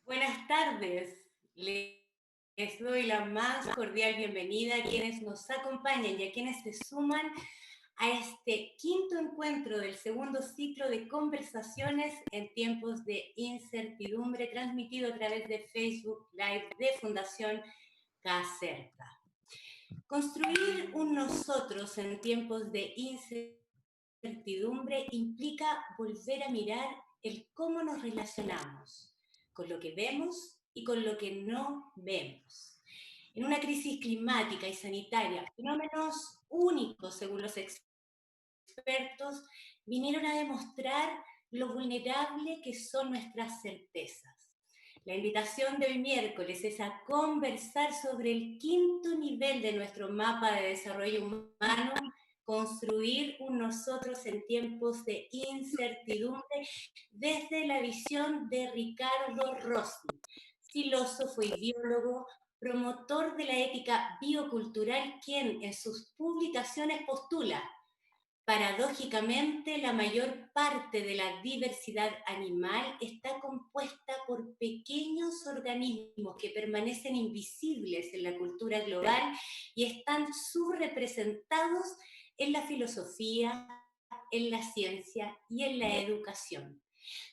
Buenas tardes. Les doy la más cordial bienvenida a quienes nos acompañan y a quienes se suman a este quinto encuentro del segundo ciclo de conversaciones en tiempos de incertidumbre, transmitido a través de Facebook Live de Fundación Caserta. Construir un nosotros en tiempos de incertidumbre implica volver a mirar el cómo nos relacionamos con lo que vemos y con lo que no vemos. En una crisis climática y sanitaria, fenómenos únicos según los expertos, vinieron a demostrar lo vulnerable que son nuestras certezas. La invitación del miércoles es a conversar sobre el quinto nivel de nuestro mapa de desarrollo humano, construir un nosotros en tiempos de incertidumbre desde la visión de Ricardo Rossi, filósofo y biólogo, promotor de la ética biocultural, quien en sus publicaciones postula: paradójicamente, la mayor parte de la diversidad animal está compuesta por pequeños organismos que permanecen invisibles en la cultura global y están subrepresentados en la filosofía, en la ciencia y en la educación.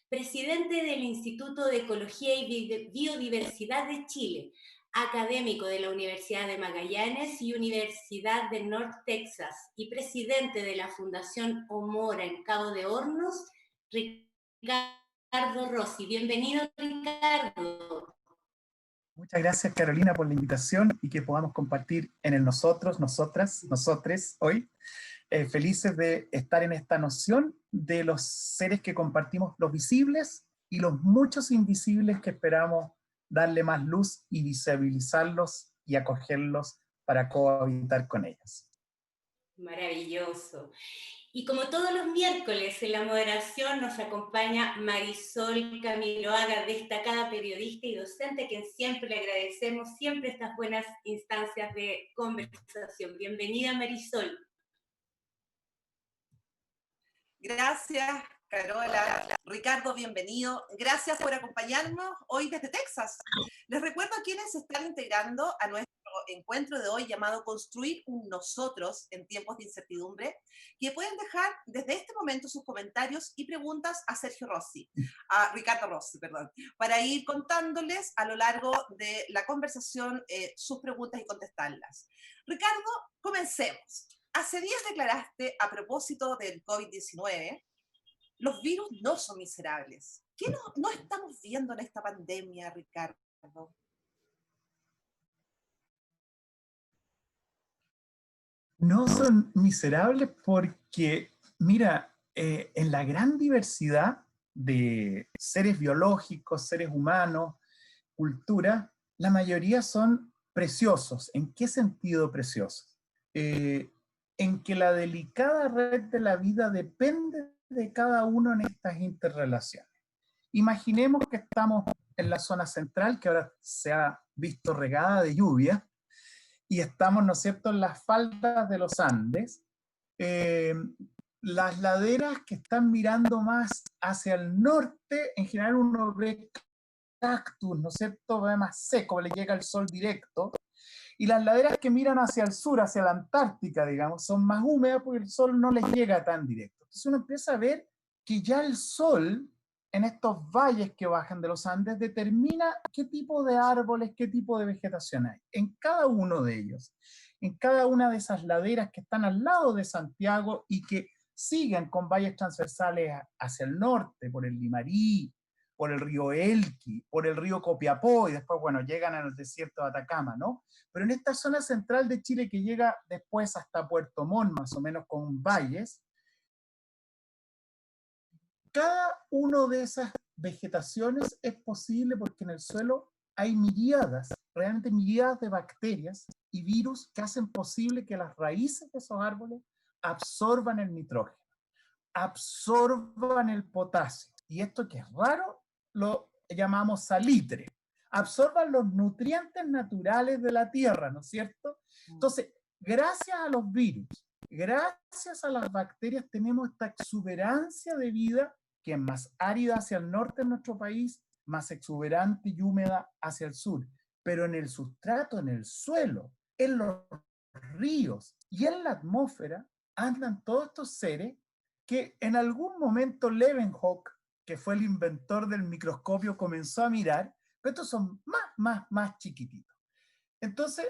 Presidente del Instituto de Ecología y Biodiversidad de Chile, académico de la Universidad de Magallanes y Universidad de North Texas, y presidente de la Fundación Omora en Cabo de Hornos, Ricardo Rossi. Bienvenido, Ricardo. Muchas gracias, Carolina, por la invitación y que podamos compartir en el nosotros, nosotras, nosotres hoy. Felices de estar en esta noción de los seres que compartimos, los visibles y los muchos invisibles que esperamos darle más luz y visibilizarlos y acogerlos para cohabitar con ellos. Maravilloso. Y como todos los miércoles en la moderación nos acompaña Marisol Camiloaga, destacada periodista y docente, a quien siempre le agradecemos siempre estas buenas instancias de conversación. Bienvenida, Marisol. Gracias, Carola. Ricardo, bienvenido. Gracias por acompañarnos hoy desde Texas. Les recuerdo a quienes se están integrando a nuestro encuentro de hoy llamado Construir un Nosotros en tiempos de incertidumbre, que pueden dejar desde este momento sus comentarios y preguntas a Ricardo Rossi, perdón, para ir contándoles a lo largo de la conversación sus preguntas y contestarlas. Ricardo, comencemos. Hace días declaraste, a propósito del COVID-19, los virus no son miserables. ¿Qué no estamos viendo en esta pandemia, Ricardo? No son miserables porque, mira, en la gran diversidad de seres biológicos, seres humanos, cultura, la mayoría son preciosos. ¿En qué sentido preciosos? En que la delicada red de la vida depende de cada uno en estas interrelaciones. Imaginemos que estamos en la zona central, que ahora se ha visto regada de lluvia, y estamos, ¿no es cierto?, en las faldas de los Andes, las laderas que están mirando más hacia el norte, en general uno ve cactus, ¿no es cierto?, ve más seco, le llega el sol directo, y las laderas que miran hacia el sur, hacia la Antártica, digamos, son más húmedas porque el sol no les llega tan directo. Entonces uno empieza a ver que ya el sol, en estos valles que bajan de los Andes, determina qué tipo de árboles, qué tipo de vegetación hay. En cada uno de ellos, en cada una de esas laderas que están al lado de Santiago y que siguen con valles transversales hacia el norte, por el Limarí, por el río Elqui, por el río Copiapó, y después, bueno, llegan al desierto de Atacama, ¿no? Pero en esta zona central de Chile que llega después hasta Puerto Montt, más o menos con valles, cada una de esas vegetaciones es posible porque en el suelo hay miríadas, realmente miríadas de bacterias y virus que hacen posible que las raíces de esos árboles absorban el nitrógeno, absorban el potasio. Y esto que es raro, lo llamamos salitre. Absorban los nutrientes naturales de la tierra, ¿no es cierto? Entonces, gracias a los virus, gracias a las bacterias, tenemos esta exuberancia de vida que es más árida hacia el norte en nuestro país, más exuberante y húmeda hacia el sur, pero en el sustrato, en el suelo, en los ríos y en la atmósfera andan todos estos seres que en algún momento Leeuwenhoek, que fue el inventor del microscopio, comenzó a mirar, pero estos son más chiquititos. Entonces,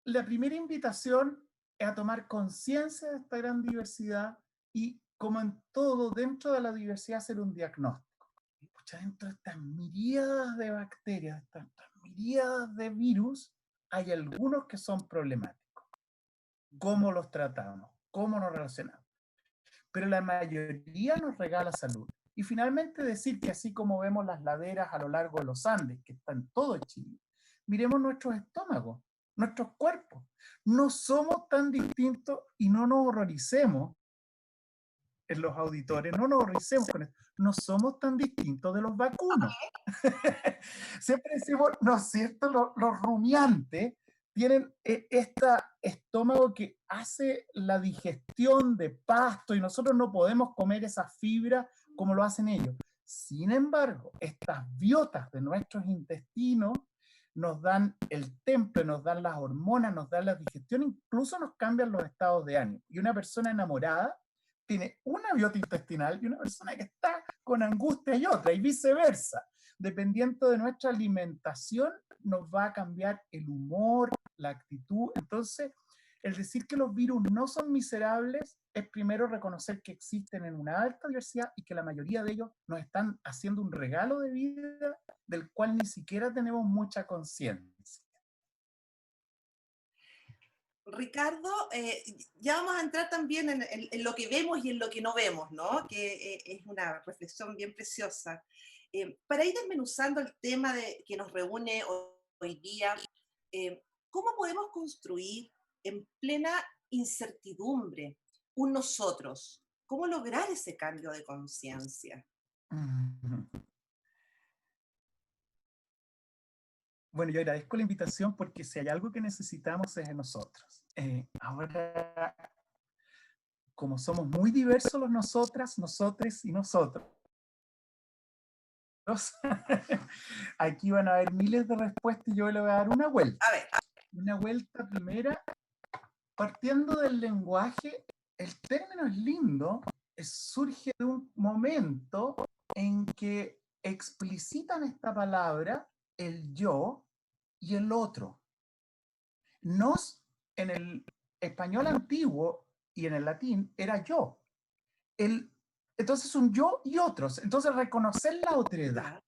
la primera invitación es a tomar conciencia de esta gran diversidad y, como en todo, dentro de la diversidad, hacer un diagnóstico. Pucha, dentro de estas miríadas de bacterias, estas miríadas de virus, hay algunos que son problemáticos. ¿Cómo los tratamos? ¿Cómo nos relacionamos? Pero la mayoría nos regala salud. Y finalmente decir que así como vemos las laderas a lo largo de los Andes, que están en todo Chile, miremos nuestros estómagos, nuestros cuerpos. No somos tan distintos y no nos horroricemos en los auditores, no nos horroricemos con esto. No somos tan distintos de los vacunos. Siempre decimos, ¿no es cierto? Los rumiantes tienen este estómago que hace la digestión de pasto y nosotros no podemos comer esa fibra como lo hacen ellos. Sin embargo, estas biotas de nuestros intestinos nos dan el temple, nos dan las hormonas, nos dan la digestión, incluso nos cambian los estados de ánimo. Y una persona enamorada tiene una biota intestinal y una persona que está con angustia y otra, y viceversa. Dependiendo de nuestra alimentación, nos va a cambiar el humor, la actitud. Entonces, el decir que los virus no son miserables es primero reconocer que existen en una alta diversidad y que la mayoría de ellos nos están haciendo un regalo de vida del cual ni siquiera tenemos mucha conciencia. Ricardo, ya vamos a entrar también en lo que vemos y en lo que no vemos, ¿no? Que es una reflexión bien preciosa. Para ir desmenuzando el tema que nos reúne hoy día, ¿cómo podemos construir en plena incertidumbre un nosotros? ¿Cómo lograr ese cambio de conciencia? Bueno, yo agradezco la invitación porque si hay algo que necesitamos es en nosotros. Ahora, como somos muy diversos los nosotras, nosotres y nosotros, aquí van a haber miles de respuestas y yo le voy a dar una vuelta. A ver. Una vuelta primera, partiendo del lenguaje, el término es lindo, surge de un momento en que explicitan esta palabra el yo y el otro. Nos, en el español antiguo y en el latín, era yo. Entonces un yo y otros. Entonces reconocer la otredad,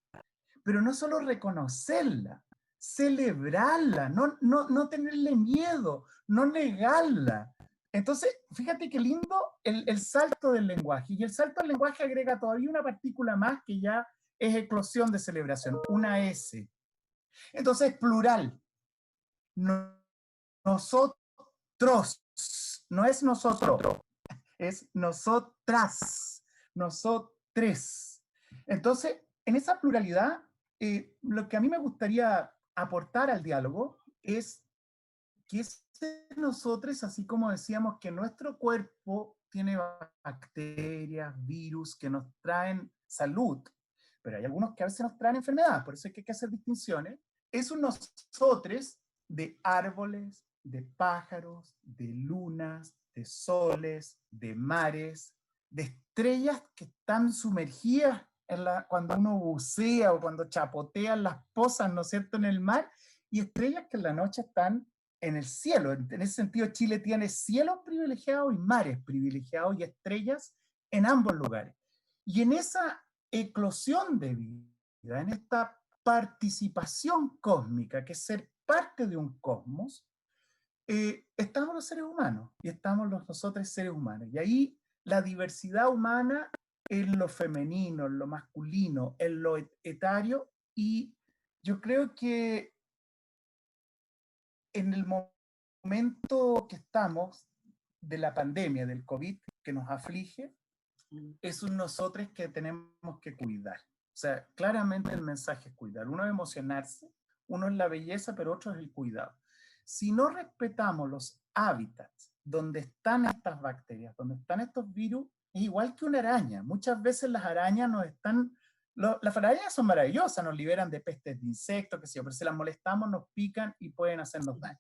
pero no solo reconocerla, celebrarla, no tenerle miedo, no negarla. Entonces, fíjate qué lindo el salto del lenguaje. Y el salto del lenguaje agrega todavía una partícula más que ya es eclosión de celebración, una S. Entonces, plural. Nosotros, no es nosotros, es nosotras, nosotres. Entonces, en esa pluralidad, lo que a mí me gustaría aportar al diálogo es que nosotros, así como decíamos que nuestro cuerpo tiene bacterias, virus que nos traen salud, pero hay algunos que a veces nos traen enfermedades, por eso hay que hacer distinciones. Es un nosotros de árboles, de pájaros, de lunas, de soles, de mares, de estrellas que están sumergidas cuando uno bucea o cuando chapotean las pozas, ¿no es cierto?, en el mar, y estrellas que en la noche están en el cielo. En ese sentido, Chile tiene cielos privilegiados y mares privilegiados y estrellas en ambos lugares. Y en esa eclosión de vida, en esta participación cósmica, que es ser parte de un cosmos, estamos los seres humanos y estamos nosotros seres humanos. Y ahí la diversidad humana en lo femenino, en lo masculino, en lo etario, y yo creo que en el momento que estamos de la pandemia, del COVID, que nos aflige, es un nosotros que tenemos que cuidar. O sea, claramente el mensaje es cuidar. Uno es emocionarse, uno es la belleza, pero otro es el cuidado. Si no respetamos los hábitats donde están estas bacterias, donde están estos virus, es igual que una araña. Muchas veces las arañas nos están Las arañas son maravillosas, nos liberan de pestes de insectos, qué sé yo, pero si las molestamos nos pican y pueden hacernos daño.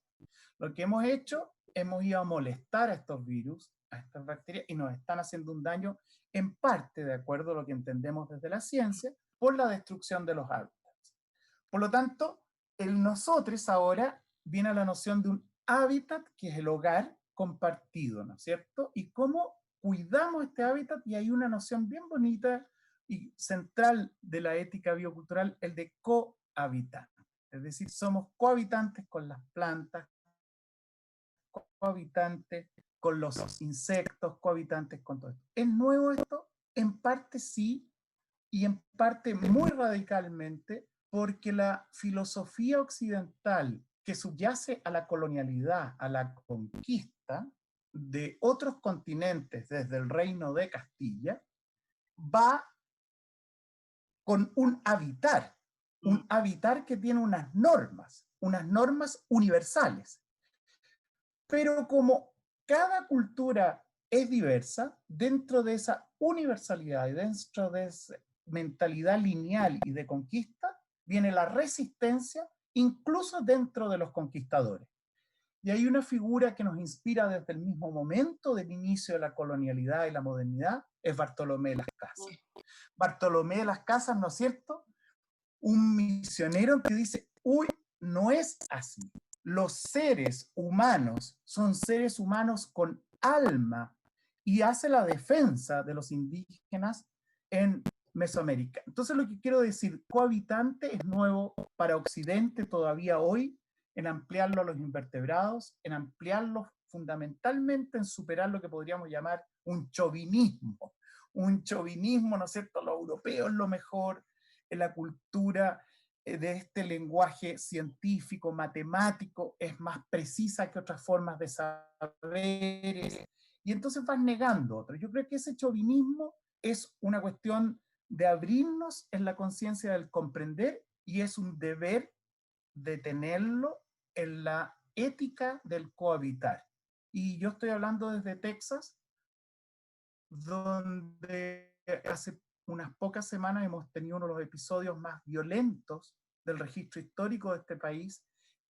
Lo que hemos hecho, hemos ido a molestar a estos virus, a estas bacterias, y nos están haciendo un daño en parte, de acuerdo a lo que entendemos desde la ciencia, por la destrucción de los hábitats. Por lo tanto, el nosotros ahora viene a la noción de un hábitat que es el hogar compartido, ¿no es cierto? Y cómo cuidamos este hábitat, y hay una noción bien bonita y central de la ética biocultural, el de cohabitar. Es decir, somos cohabitantes con las plantas, cohabitantes con los insectos, cohabitantes con todo esto. ¿Es nuevo esto? En parte sí, y en parte muy radicalmente, porque la filosofía occidental que subyace a la colonialidad, a la conquista de otros continentes desde el reino de Castilla, va con un habitar que tiene unas normas universales. Pero como cada cultura es diversa, dentro de esa universalidad y dentro de esa mentalidad lineal y de conquista, viene la resistencia, incluso dentro de los conquistadores. Y hay una figura que nos inspira desde el mismo momento del inicio de la colonialidad y la modernidad, es Bartolomé de las Casas. Bartolomé de las Casas, ¿no es cierto? Un misionero que dice, uy, no es así. Los seres humanos son seres humanos con alma, y hace la defensa de los indígenas en Mesoamérica. Entonces lo que quiero decir, cohabitante es nuevo para Occidente todavía hoy, en ampliarlo a los invertebrados, en ampliarlo fundamentalmente en superar lo que podríamos llamar un chauvinismo, ¿no es cierto? Lo europeo es lo mejor, en la cultura de este lenguaje científico, matemático, es más precisa que otras formas de saberes, y entonces vas negando otro. Yo creo que ese chauvinismo es una cuestión de abrirnos en la conciencia del comprender, y es un deber de tenerlo en la ética del cohabitar. Y yo estoy hablando desde Texas, donde hace unas pocas semanas hemos tenido uno de los episodios más violentos del registro histórico de este país,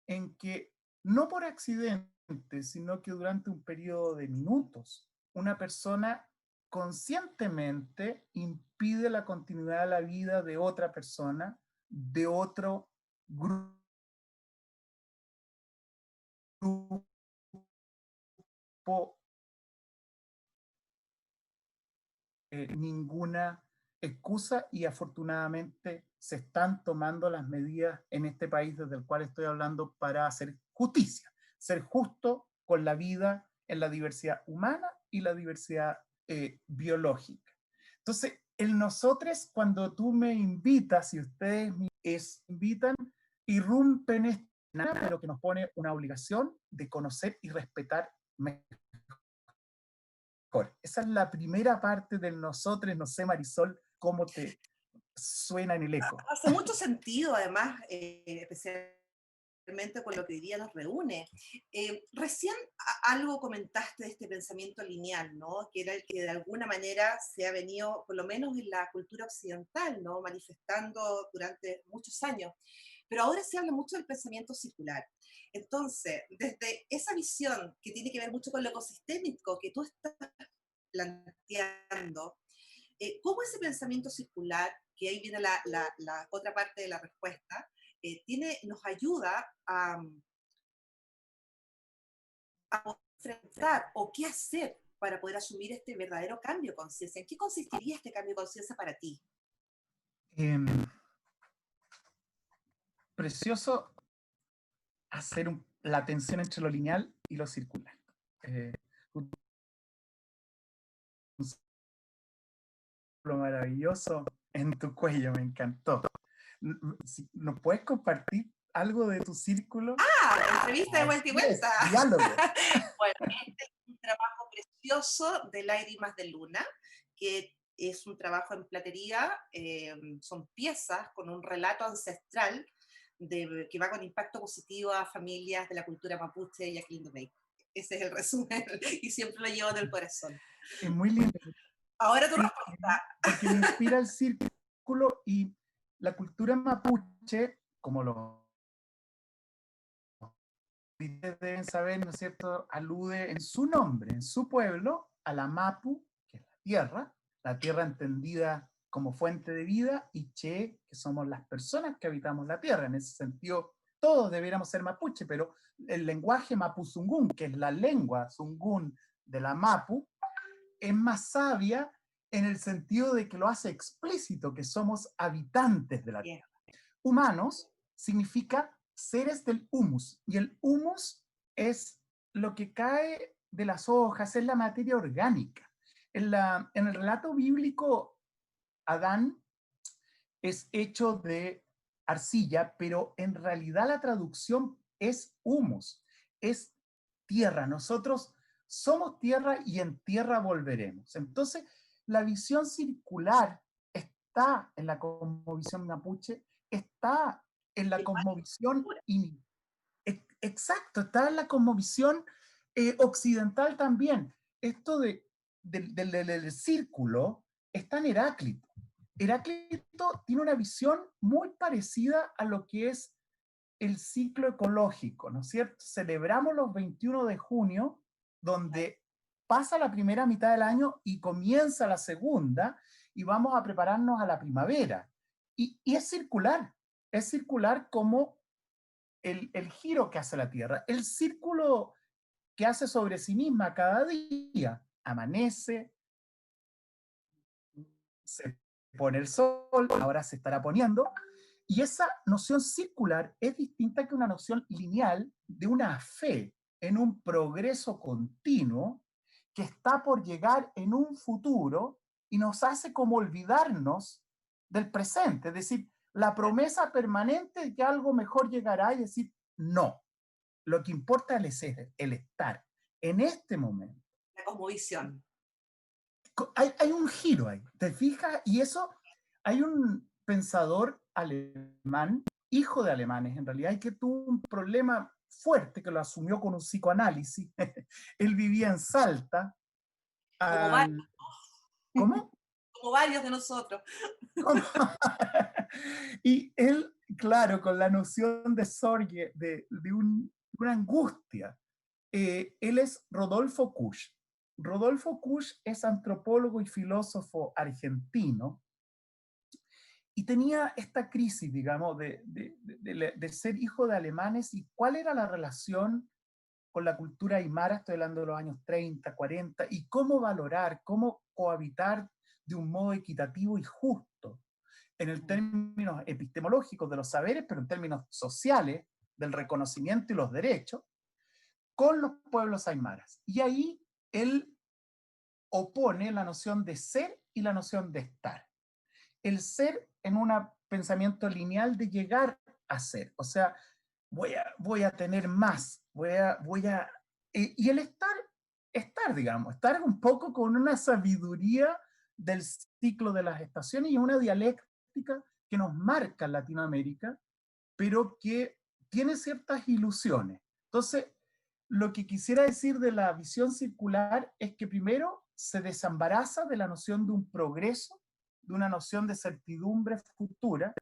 en que, no por accidente, sino que durante un periodo de minutos, una persona conscientemente impide la continuidad de la vida de otra persona, de otro grupo, ninguna excusa, y afortunadamente se están tomando las medidas en este país desde el cual estoy hablando para hacer justicia, ser justo con la vida en la diversidad humana y la diversidad biológica. Entonces, el nosotros, cuando tú me invitas y ustedes me invitan, irrumpen esta, pero que nos pone una obligación de conocer y respetar mejor. Esa es la primera parte del nosotros. No sé, Marisol, cómo te suena en el eco. Hace mucho sentido, además, especialmente con lo que hoy día nos reúne. Recién algo comentaste de este pensamiento lineal, ¿no? Que era el que de alguna manera se ha venido, por lo menos en la cultura occidental, ¿no? Manifestando durante muchos años. Pero ahora se habla mucho del pensamiento circular. Entonces, desde esa visión que tiene que ver mucho con lo ecosistémico que tú estás planteando, ¿cómo ese pensamiento circular, que ahí viene la otra parte de la respuesta, nos ayuda a enfrentar o qué hacer para poder asumir este verdadero cambio de conciencia? ¿En qué consistiría este cambio de conciencia para ti? Precioso hacer la tensión entre lo lineal y lo circular. Lo maravilloso en tu cuello, me encantó. ¿Nos puedes compartir algo de tu círculo? Entrevista de vuelta y vuelta. Diálogo. Bueno, este es un trabajo precioso del Aire y Más de Luna, que es un trabajo en platería, son piezas con un relato ancestral que va con impacto positivo a familias de la cultura mapuche y aquilindumey. Ese es el resumen, y siempre lo llevo en el corazón. Es muy lindo. Ahora tu respuesta. Porque me inspira el círculo. círculo, y la cultura mapuche, como lo deben saber, ¿no es cierto?, alude en su nombre, en su pueblo, a la Mapu, que es la tierra entendida como fuente de vida, y Che, que somos las personas que habitamos la tierra. En ese sentido, todos debiéramos ser mapuche, pero el lenguaje mapuzungún, que es la lengua zungún de la Mapu, es más sabia en el sentido de que lo hace explícito, que somos habitantes de la tierra. Humanos significa seres del humus, y el humus es lo que cae de las hojas, es la materia orgánica. En el relato bíblico, Adán es hecho de arcilla, pero en realidad la traducción es humus, es tierra. Nosotros somos tierra y en tierra volveremos. Entonces, la visión circular está en la cosmovisión mapuche, está en la cosmovisión, exacto, está en la cosmovisión occidental también. Esto del círculo está en Heráclito. Heráclito tiene una visión muy parecida a lo que es el ciclo ecológico, ¿no es cierto? Celebramos los 21 de junio, donde pasa la primera mitad del año y comienza la segunda, y vamos a prepararnos a la primavera. Y es circular como el giro que hace la Tierra, el círculo que hace sobre sí misma cada día. Amanece, se pone el sol, ahora se estará poniendo, y esa noción circular es distinta que una noción lineal de una fe en un progreso continuo que está por llegar en un futuro y nos hace como olvidarnos del presente, es decir, la promesa permanente de que algo mejor llegará, y decir, no, lo que importa es el estar en este momento. La cosmovisión. Hay un giro ahí, ¿te fijas? Y eso, hay un pensador alemán, hijo de alemanes en realidad, y que tuvo un problema fuerte que lo asumió con un psicoanálisis. Él vivía en Salta. Como varios. ¿Cómo? Como varios de nosotros. Y él, claro, con la noción de sorge, de una angustia. Él es Rodolfo Kusch. Rodolfo Kusch es antropólogo y filósofo argentino, y tenía esta crisis, digamos, de ser hijo de alemanes, y cuál era la relación con la cultura aymara, estoy hablando de los años 30, 40, y cómo valorar, cómo cohabitar de un modo equitativo y justo, en el términos epistemológicos de los saberes, pero en términos sociales, del reconocimiento y los derechos, con los pueblos aymaras. Y ahí él opone la noción de ser y la noción de estar. El ser en un pensamiento lineal de llegar a ser, o sea, voy a tener más, y el estar, digamos, estar un poco con una sabiduría del ciclo de las estaciones y una dialéctica que nos marca en Latinoamérica, pero que tiene ciertas ilusiones. Entonces, lo que quisiera decir de la visión circular es que primero se desembaraza de la noción de un progreso, de una noción de certidumbre futura,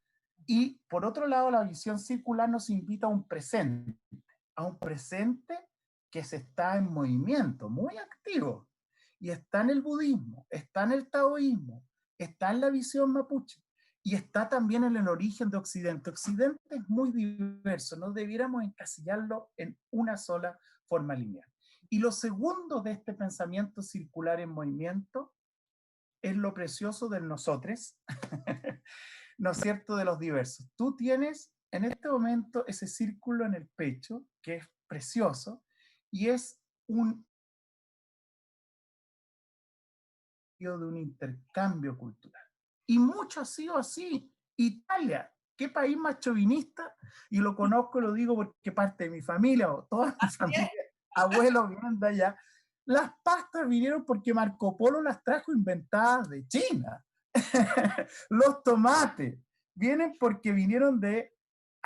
y por otro lado la visión circular nos invita a un presente que se está en movimiento, muy activo, y está en el budismo, está en el taoísmo, está en la visión mapuche, y está también en el origen de Occidente. Occidente es muy diverso, no debiéramos encasillarlo en una sola forma lineal. Y lo segundo de este pensamiento circular en movimiento es lo precioso del nosotros, ¿no es cierto?, de los diversos. Tú tienes en este momento ese círculo en el pecho, que es precioso, y es de un intercambio cultural. Y mucho ha sido así. Italia, qué país más chauvinista, y lo conozco, lo digo porque parte de mi familia, o toda mi familia, abuelos vienen de allá. Las pastas vinieron porque Marco Polo las trajo inventadas de China. Los tomates vienen porque vinieron de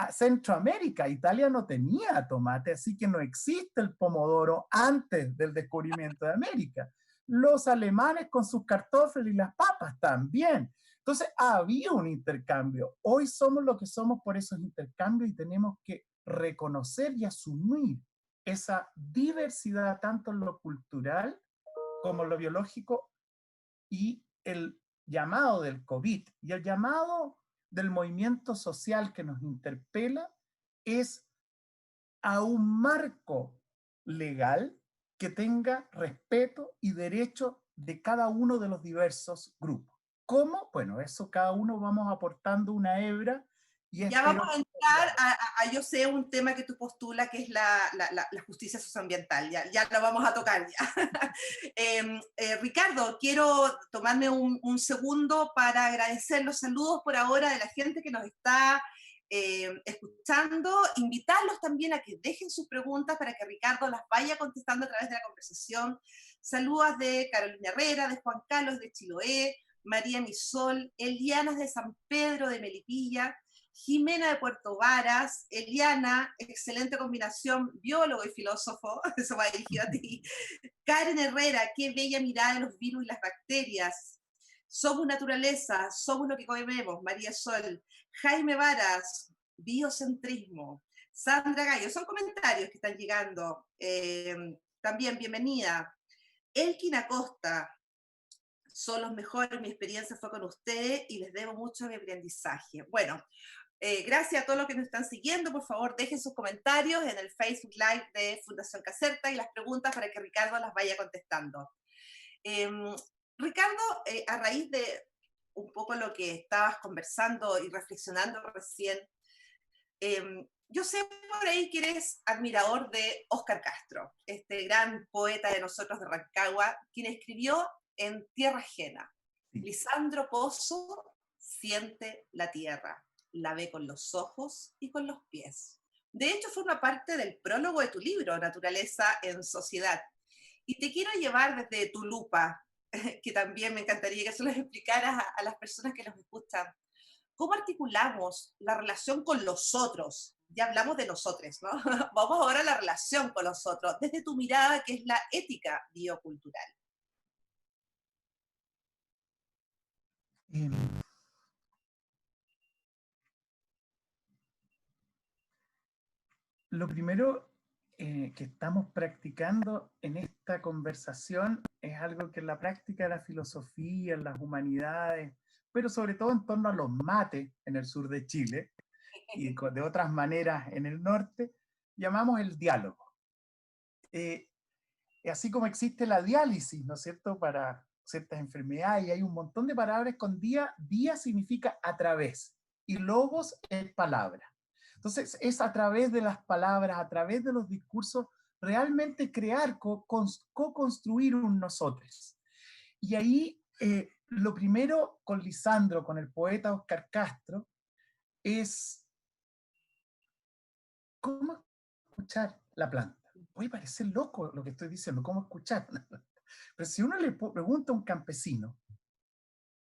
Centroamérica. Italia no tenía tomate, así que no existe el pomodoro antes del descubrimiento de América. Los alemanes con sus kartoffeln y las papas también. Entonces, había un intercambio. Hoy somos lo que somos por esos intercambios y tenemos que reconocer y asumir esa diversidad tanto en lo cultural como en lo biológico y el llamado del COVID y el llamado del movimiento social que nos interpela es a un marco legal que tenga respeto y derecho de cada uno de los diversos grupos. ¿Cómo? Bueno, eso cada uno vamos aportando una hebra y Ya vamos espero... a entrar yo sé, un tema que tú postulas, que es la justicia socioambiental. Ya lo vamos a tocar ya. Ricardo, quiero tomarme un segundo para agradecer los saludos por ahora de la gente que nos está escuchando, invitarlos también a que dejen sus preguntas para que Ricardo las vaya contestando a través de la conversación. Saludos de Carolina Herrera, de Juan Carlos de Chiloé, María Misol, Eliana de San Pedro de Melipilla, Jimena de Puerto Varas, Eliana, excelente combinación, biólogo y filósofo, eso va dirigido a ti. Karen Herrera, qué bella mirada de los virus y las bacterias. Somos naturaleza, somos lo que comemos, María Sol. Jaime Varas, biocentrismo. Sandra Gallo, son comentarios que están llegando. También, bienvenida. Elkin Acosta, son los mejores, mi experiencia fue con ustedes y les debo mucho a mi aprendizaje. Bueno, gracias a todos los que nos están siguiendo. Por favor, dejen sus comentarios en el Facebook Live de Fundación Caserta y las preguntas para que Ricardo las vaya contestando. Ricardo, a raíz de un poco lo que estabas conversando y reflexionando recién, yo sé por ahí que eres admirador de Óscar Castro, este gran poeta de nosotros de Rancagua, quien escribió En Tierra Ajena. Sí. Lisandro Pozo siente la tierra, la ve con los ojos y con los pies. De hecho, forma parte del prólogo de tu libro, Naturaleza en Sociedad. Y te quiero llevar desde tu lupa, que también me encantaría que se los explicaras a las personas que los escuchan. ¿Cómo articulamos la relación con los otros? Ya hablamos de nosotros, ¿no? Vamos ahora a la relación con los otros, desde tu mirada, que es la ética biocultural. Lo primero que estamos practicando en esta conversación es algo que en la práctica de la filosofía, en las humanidades, pero sobre todo en torno a los mates en el sur de Chile y de otras maneras en el norte, llamamos el diálogo. Así como existe la diálisis, ¿no es cierto?, para ciertas enfermedades, y hay un montón de palabras con día. Día significa a través, y logos es palabra. Entonces, es a través de las palabras, a través de los discursos, realmente crear, co-construir un nosotros. Y ahí, lo primero con Lisandro, con el poeta Óscar Castro, es cómo escuchar la planta. Puede parecer loco lo que estoy diciendo, cómo escuchar. Pero si uno le pregunta a un campesino,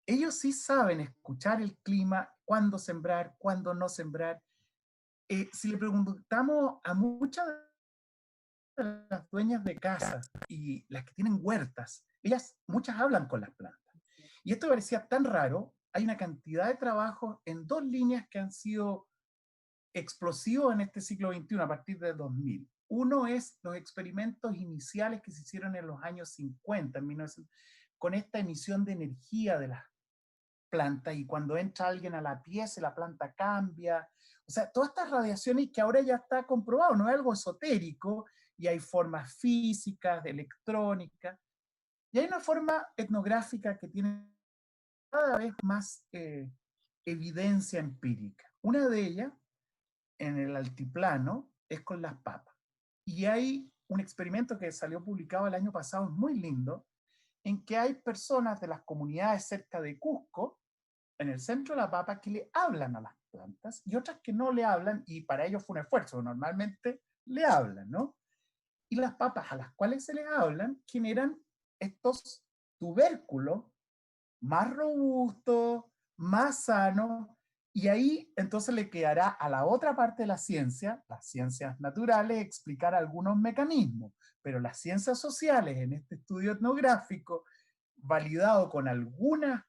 ellos sí saben escuchar el clima, cuándo sembrar, cuándo no sembrar. Si le preguntamos a muchas de las dueñas de casa y las que tienen huertas, muchas hablan con las plantas. Y esto parecía tan raro. Hay una cantidad de trabajos en dos líneas que han sido explosivos en este siglo XXI a partir del 2000. Uno es los experimentos iniciales que se hicieron en los años 50, en 1900, con esta emisión de energía de las plantas, y cuando entra alguien a la pieza, la planta cambia. O sea, todas estas radiaciones que ahora ya está comprobado, no es algo esotérico, y hay formas físicas, de electrónica, y hay una forma etnográfica que tiene cada vez más evidencia empírica. Una de ellas, en el altiplano, es con las papas. Y hay un experimento que salió publicado el año pasado, muy lindo, en que hay personas de las comunidades cerca de Cusco, en el centro de la papa, que le hablan a las plantas, y otras que no le hablan, y para ellos fue un esfuerzo, normalmente le hablan, ¿no? Y las papas a las cuales se les hablan generan estos tubérculos más robustos, más sanos, y ahí entonces le quedará a la otra parte de la ciencia, las ciencias naturales, explicar algunos mecanismos, pero las ciencias sociales, en este estudio etnográfico, validado con algunas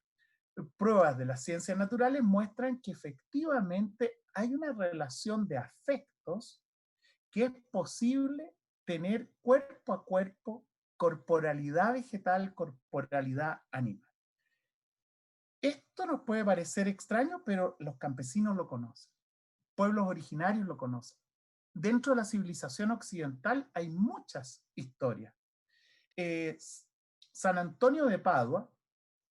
pruebas de las ciencias naturales muestran que efectivamente hay una relación de afectos que es posible tener cuerpo a cuerpo, corporalidad vegetal, corporalidad animal. Esto nos puede parecer extraño, pero los campesinos lo conocen, pueblos originarios lo conocen. Dentro de la civilización occidental hay muchas historias. San Antonio de Padua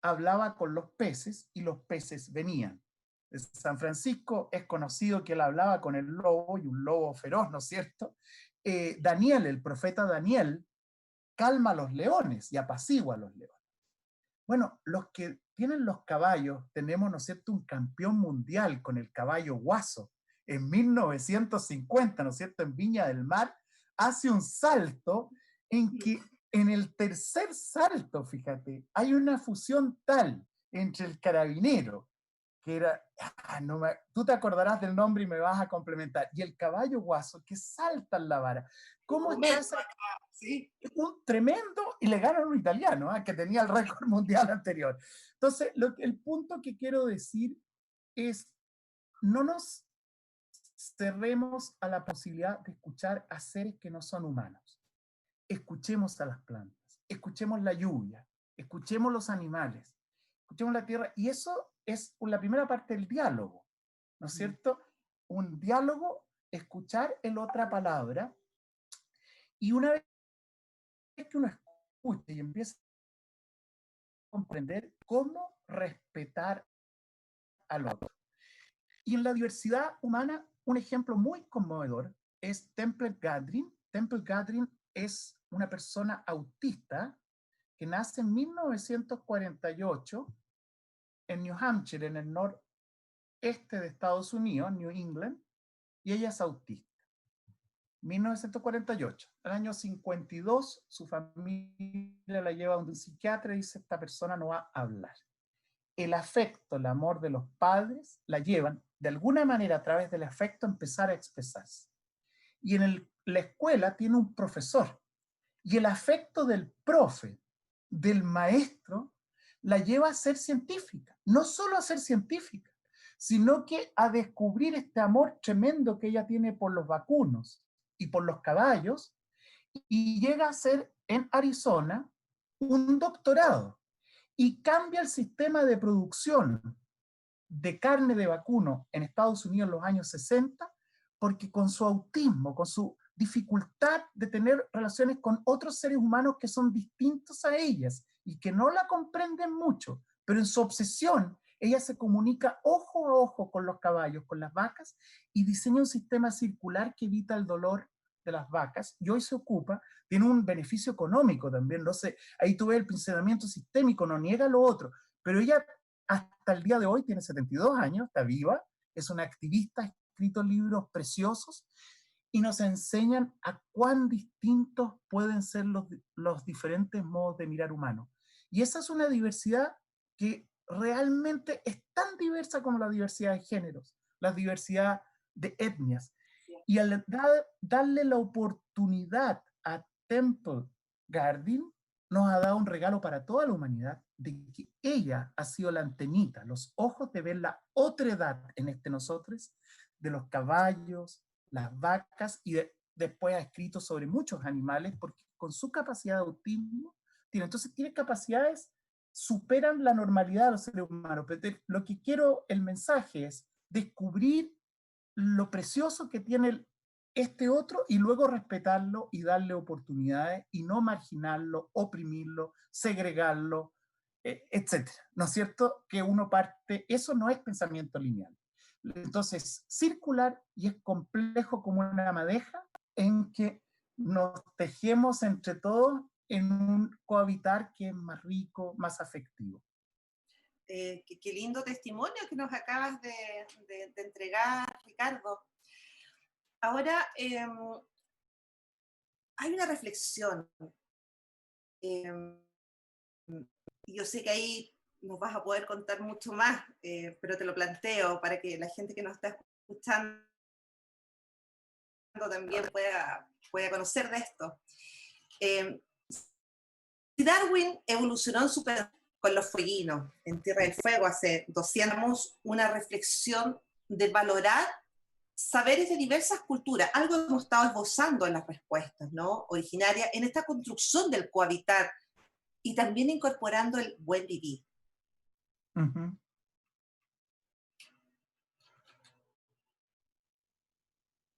hablaba con los peces y los peces venían. San Francisco es conocido que él hablaba con el lobo, y un lobo feroz, ¿no es cierto? Daniel, el profeta Daniel, calma a los leones y apacigua a los leones. Bueno, los que tienen los caballos, tenemos, ¿no es cierto?, un campeón mundial con el caballo Guaso en 1950, ¿no es cierto?, en Viña del Mar, hace un salto en que en el tercer salto, fíjate, hay una fusión tal entre el carabinero, que era, tú te acordarás del nombre y me vas a complementar, y el caballo Guaso, que salta en la vara. ¿Cómo está esa? Sí. Un tremendo, y le ganan a un italiano, que tenía el récord mundial anterior. Entonces, el punto que quiero decir es, no nos cerremos a la posibilidad de escuchar a seres que no son humanos. Escuchemos a las plantas, escuchemos la lluvia, escuchemos los animales, escuchemos la tierra, y eso es la primera parte del diálogo, ¿no es cierto? Un diálogo, escuchar en otra palabra, y una vez que uno escucha y empieza a comprender cómo respetar al otro. Y en la diversidad humana, un ejemplo muy conmovedor es Temple Grandin. Temple Grandin es una persona autista que nace en 1948 en New Hampshire, en el noreste de Estados Unidos, New England, y ella es autista. 1948. Al año 52, su familia la lleva a un psiquiatra y dice, esta persona no va a hablar. El afecto, el amor de los padres la llevan, de alguna manera, a través del afecto, a empezar a expresarse. Y en la escuela tiene un profesor, y el afecto del profe, del maestro, la lleva a ser científica. No solo a ser científica, sino que a descubrir este amor tremendo que ella tiene por los vacunos y por los caballos, y llega a ser en Arizona un doctorado y cambia el sistema de producción de carne de vacuno en Estados Unidos en los años 60, porque con su autismo, con su dificultad de tener relaciones con otros seres humanos que son distintos a ellas y que no la comprenden mucho, pero en su obsesión ella se comunica ojo a ojo con los caballos, con las vacas, y diseña un sistema circular que evita el dolor de las vacas, y hoy se ocupa, tiene un beneficio económico también, no sé, ahí tú ves el pensamiento sistémico, no niega lo otro, pero ella hasta el día de hoy tiene 72 años, está viva, es una activista, ha escrito libros preciosos, y nos enseñan a cuán distintos pueden ser los diferentes modos de mirar humanos. Y esa es una diversidad que realmente es tan diversa como la diversidad de géneros, la diversidad de etnias. Y al darle la oportunidad a Temple Grandin, nos ha dado un regalo para toda la humanidad, de que ella ha sido la antenita, los ojos de ver la otredad en nosotros, de los caballos, las vacas, y después ha escrito sobre muchos animales, porque con su capacidad de autismo, entonces tiene capacidades, superan la normalidad de los seres humanos. Pero lo que quiero, el mensaje es descubrir lo precioso que tiene este otro y luego respetarlo y darle oportunidades y no marginarlo, oprimirlo, segregarlo, etcétera. ¿No es cierto? Que uno parte, eso no es pensamiento lineal. Entonces, circular, y es complejo como una madeja en que nos tejemos entre todos en un cohabitar que es más rico, más afectivo. Qué lindo testimonio que nos acabas de entregar, Ricardo. Ahora, hay una reflexión. Yo sé que ahí nos vas a poder contar mucho más, pero te lo planteo para que la gente que nos está escuchando también pueda conocer de esto. Si Darwin evolucionó en su con los fueguinos en Tierra del Fuego hace 200 años, una reflexión de valorar saberes de diversas culturas, algo que hemos estado esbozando en las respuestas, ¿no? Originarias, en esta construcción del cohabitar y también incorporando el buen vivir. Ujú.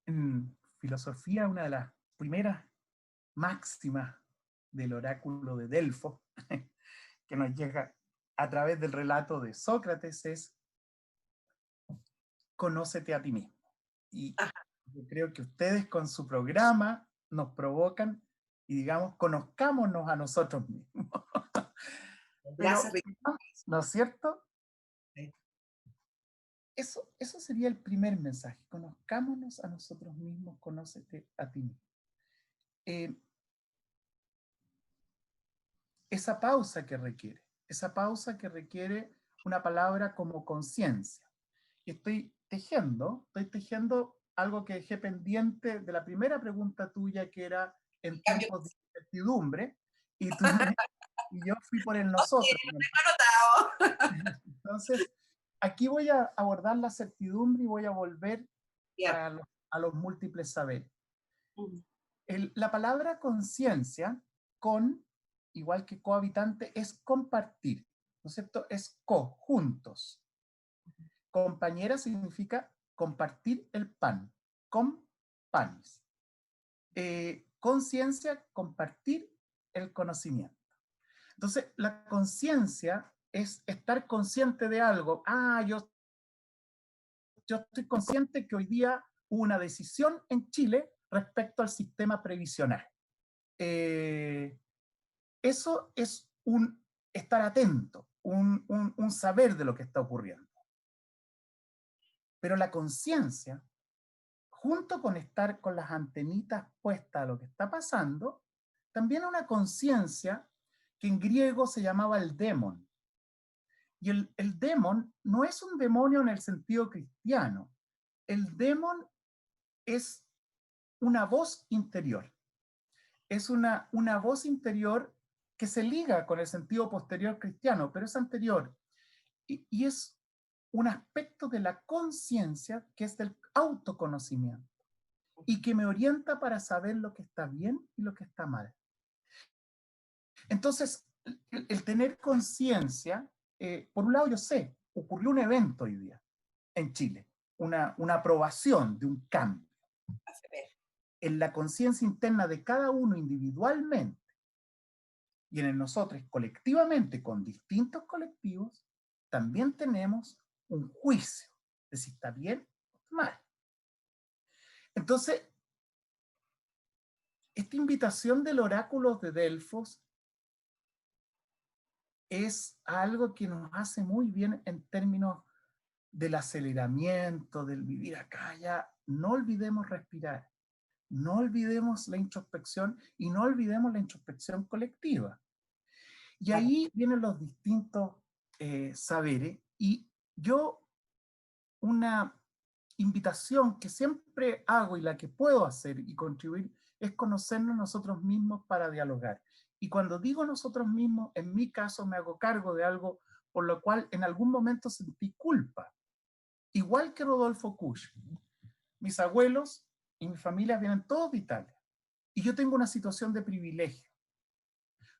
En filosofía, una de las primeras máximas del oráculo de Delfos, que nos llega a través del relato de Sócrates, es conócete a ti mismo. Y yo creo que ustedes con su programa nos provocan y digamos, conozcámonos a nosotros mismos. Gracias, Pero, Ricardo. ¿no es cierto? Sí. Eso sería el primer mensaje. Conozcámonos a nosotros mismos, conócete a ti mismo. Esa pausa que requiere una palabra como conciencia. Y estoy tejiendo algo que dejé pendiente de la primera pregunta tuya, que era en tiempos de incertidumbre, y, y yo fui por el nosotros. Entonces, aquí voy a abordar la certidumbre y voy a volver a los múltiples saberes. La palabra conciencia, con, igual que cohabitante, es compartir, ¿no es cierto? Es juntos. Compañera significa compartir el pan, con panes. Conciencia, compartir el conocimiento. Entonces, la conciencia es estar consciente de algo. Yo estoy consciente que hoy día hubo una decisión en Chile respecto al sistema previsional. Eso es un estar atento, un saber de lo que está ocurriendo. Pero la conciencia, junto con estar con las antenitas puestas a lo que está pasando, también una conciencia que en griego se llamaba el demon. Y el demon no es un demonio en el sentido cristiano. El demon es una voz interior. Es una voz interior que se liga con el sentido posterior cristiano, pero es anterior. Y es un aspecto de la conciencia que es del autoconocimiento y que me orienta para saber lo que está bien y lo que está mal. Entonces, el tener conciencia, por un lado yo sé, ocurrió un evento hoy día en Chile, una aprobación de un cambio. En la conciencia interna de cada uno individualmente y en nosotros colectivamente con distintos colectivos, también tenemos un juicio de si está bien o está mal. Entonces, esta invitación del oráculo de Delfos es algo que nos hace muy bien en términos del aceleramiento, del vivir acá, ya. No olvidemos respirar, no olvidemos la introspección y no olvidemos la introspección colectiva. Y ahí vienen los distintos saberes. Y yo, una invitación que siempre hago y la que puedo hacer y contribuir es conocernos nosotros mismos para dialogar. Y cuando digo nosotros mismos, en mi caso me hago cargo de algo por lo cual en algún momento sentí culpa. Igual que Rodolfo Kusch. Mis abuelos y mi familia vienen todos de Italia. Y yo tengo una situación de privilegio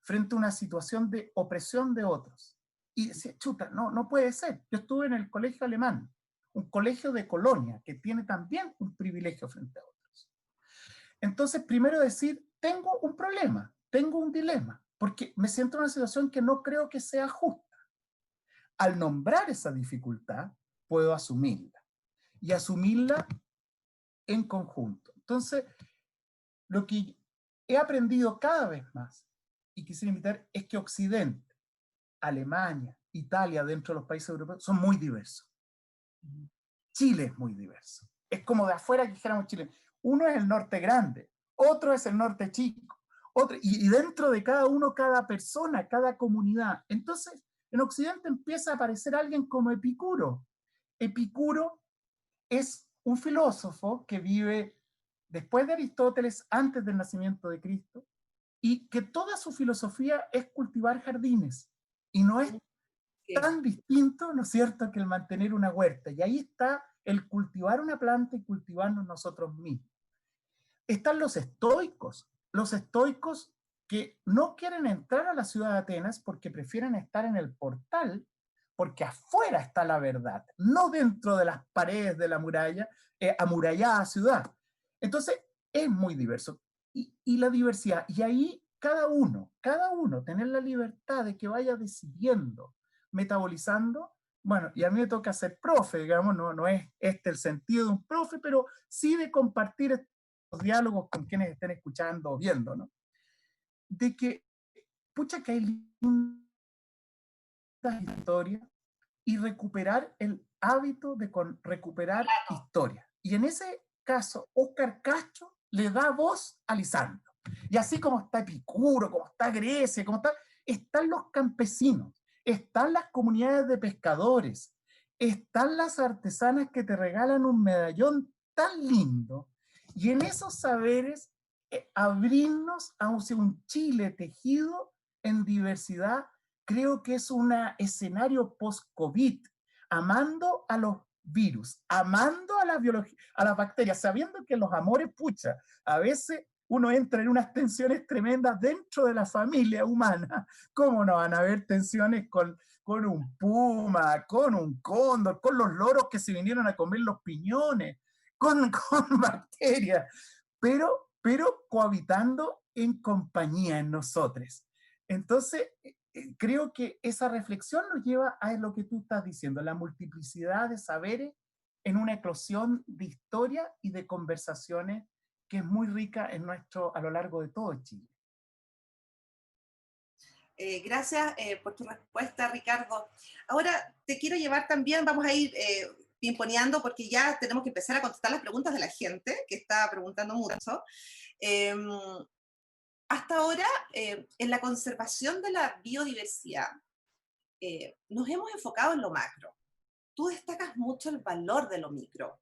frente a una situación de opresión de otros. Y decía, chuta, no puede ser. Yo estuve en el colegio alemán, un colegio de colonia que tiene también un privilegio frente a otros. Entonces, primero decir, tengo un problema, tengo un dilema, porque me siento en una situación que no creo que sea justa. Al nombrar esa dificultad, puedo asumirla. Y asumirla en conjunto. Entonces, lo que he aprendido cada vez más, y quisiera invitar, es que Occidente, Alemania, Italia, dentro de los países europeos, son muy diversos. Chile es muy diverso. Es como de afuera que dijéramos Chile. Uno es el norte grande, otro es el norte chico, otro, y dentro de cada uno, cada persona, cada comunidad. Entonces, en Occidente empieza a aparecer alguien como Epicuro. Epicuro es un filósofo que vive después de Aristóteles, antes del nacimiento de Cristo, y que toda su filosofía es cultivar jardines. Y no es Sí. tan distinto, ¿no es cierto?, que el mantener una huerta. Y ahí está el cultivar una planta y cultivarnos nosotros mismos. Están los estoicos que no quieren entrar a la ciudad de Atenas porque prefieren estar en el portal, porque afuera está la verdad, no dentro de las paredes de la muralla, amurallada ciudad. Entonces, es muy diverso. Y la diversidad, y ahí cada uno, tener la libertad de que vaya decidiendo, metabolizando. Bueno, y a mí me toca ser profe, digamos, no es este el sentido de un profe, pero sí de compartir estos diálogos con quienes estén escuchando o viendo, ¿no? De que, pucha, que hay lindas historias y recuperar el hábito de recuperar historia. Y en ese caso, Óscar Castro le da voz a Lisandro. Y así como está Epicuro, como está Grecia, están los campesinos, están las comunidades de pescadores, están las artesanas que te regalan un medallón tan lindo. Y en esos saberes, abrirnos hacia un Chile tejido en diversidad, creo que es un escenario post-COVID, amando a los virus, amando a la biología, a las bacterias, sabiendo que los amores, pucha, a veces uno entra en unas tensiones tremendas dentro de la familia humana. ¿Cómo no van a haber tensiones con un puma, con un cóndor, con los loros que se vinieron a comer los piñones, con bacterias, pero cohabitando en compañía en nosotros? Entonces, creo que esa reflexión nos lleva a lo que tú estás diciendo, la multiplicidad de saberes en una eclosión de historia y de conversaciones que es muy rica a lo largo de todo Chile. Gracias por tu respuesta, Ricardo. Ahora te quiero llevar también, vamos a ir pimponeando porque ya tenemos que empezar a contestar las preguntas de la gente, que está preguntando mucho. Hasta ahora, en la conservación de la biodiversidad, nos hemos enfocado en lo macro. Tú destacas mucho el valor de lo micro.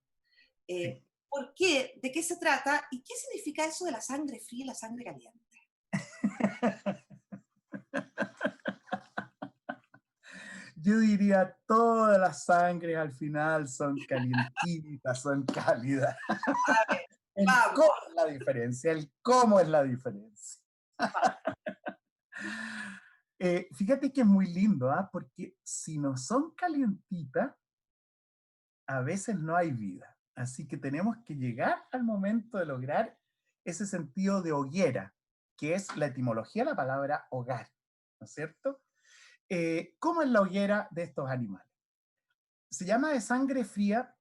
Sí. ¿Por qué? ¿De qué se trata? ¿Y qué significa eso de la sangre fría y la sangre caliente? Yo diría, todas las sangres al final son calientitas, son cálidas. El Vamos. cómo es la diferencia, el cómo es la diferencia. Fíjate que es muy lindo, ¿ah? Porque si no son calientitas, a veces no hay vida. Así que tenemos que llegar al momento de lograr ese sentido de hoguera, que es la etimología de la palabra hogar, ¿no es cierto? ¿Cómo es la hoguera de estos animales? Se llama de sangre fría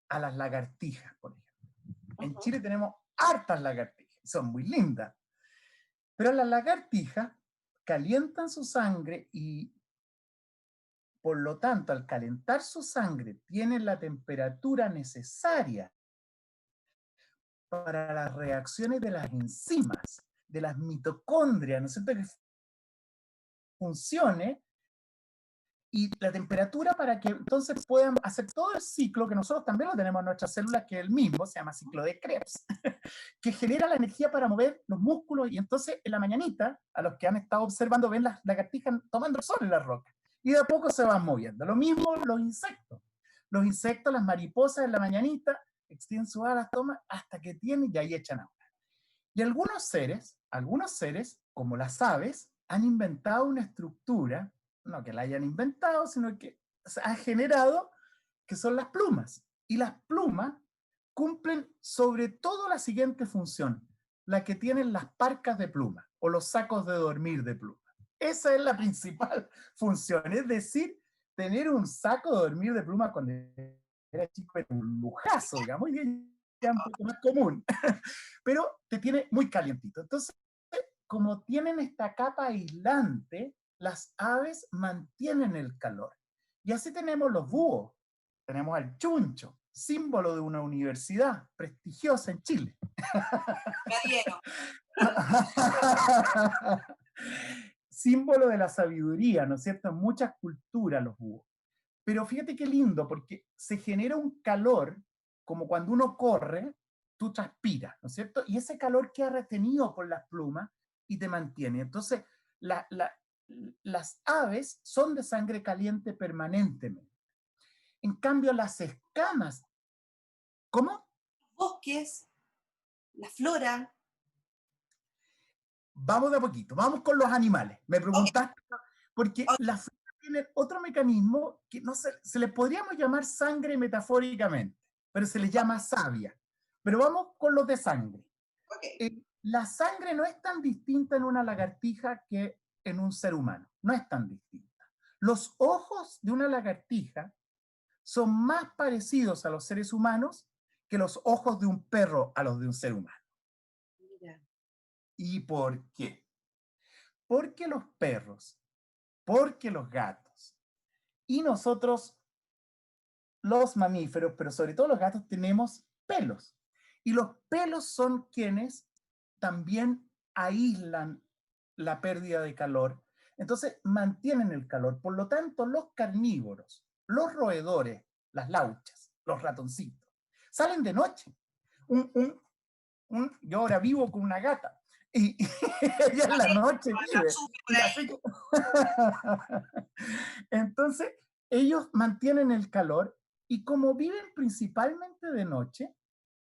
a las lagartijas, por ejemplo. En Chile tenemos hartas lagartijas, son muy lindas, pero las lagartijas calientan su sangre y, por lo tanto, al calentar su sangre, tienen la temperatura necesaria para las reacciones de las enzimas, de las mitocondrias, ¿no es cierto?, que funcione, y la temperatura para que entonces puedan hacer todo el ciclo que nosotros también lo tenemos en nuestras células, que es el mismo, se llama ciclo de Krebs, que genera la energía para mover los músculos. Y entonces en la mañanita, a los que han estado observando, ven las lagartijas tomando el sol en las rocas, y de a poco se van moviendo. Lo mismo los insectos. Los insectos, las mariposas en la mañanita, extienden sus alas, toman hasta que tienen y ahí echan agua. Y algunos seres, como las aves, han inventado una estructura, no que la hayan inventado, sino que se han generado, que son las plumas. Y las plumas cumplen sobre todo la siguiente función, la que tienen las parcas de pluma o los sacos de dormir de pluma. Esa es la principal función, es decir, tener un saco de dormir de pluma cuando era chico era un lujazo, digamos, y ya un poco más común, pero te tiene muy calientito. Entonces, como tienen esta capa aislante, las aves mantienen el calor. Y así tenemos los búhos, tenemos al chuncho, símbolo de una universidad prestigiosa en Chile. Símbolo de la sabiduría, ¿no es cierto? En muchas culturas los búhos. Pero fíjate qué lindo, porque se genera un calor, como cuando uno corre, tú transpiras, ¿no es cierto? Y ese calor queda retenido por las plumas y te mantiene. Entonces, las aves son de sangre caliente permanentemente. En cambio, las escamas, ¿cómo? Bosques, la flora. Vamos de a poquito, vamos con los animales. Me Ok, preguntaste, porque ok, las flores tienen otro mecanismo que no se le podríamos llamar sangre metafóricamente, pero se les llama savia. Pero vamos con los de sangre. ok. La sangre no es tan distinta en una lagartija que en un ser humano. No es tan distinta. Los ojos de una lagartija son más parecidos a los seres humanos que los ojos de un perro a los de un ser humano. Mira. ¿Y por qué? Porque los perros, porque los gatos y nosotros, los mamíferos, pero sobre todo los gatos, tenemos pelos. Y los pelos son quienes también aíslan la pérdida de calor. Entonces mantienen el calor. Por lo tanto, los carnívoros, los roedores, las lauchas, los ratoncitos, salen de noche. Yo ahora vivo con una gata y ella en la noche vive. Por ahí. Así que entonces, ellos mantienen el calor y como viven principalmente de noche,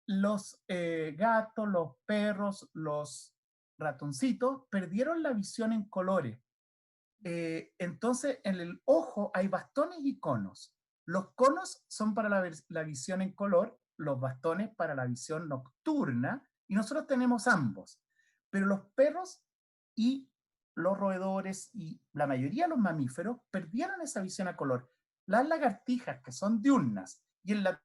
los gatos, los perros, los ratoncitos perdieron la visión en colores. Entonces, en el ojo hay bastones y conos. Los conos son para la visión en color, los bastones para la visión nocturna, y nosotros tenemos ambos. Pero los perros y los roedores y la mayoría de los mamíferos perdieron esa visión a color. Las lagartijas, que son diurnas, y en la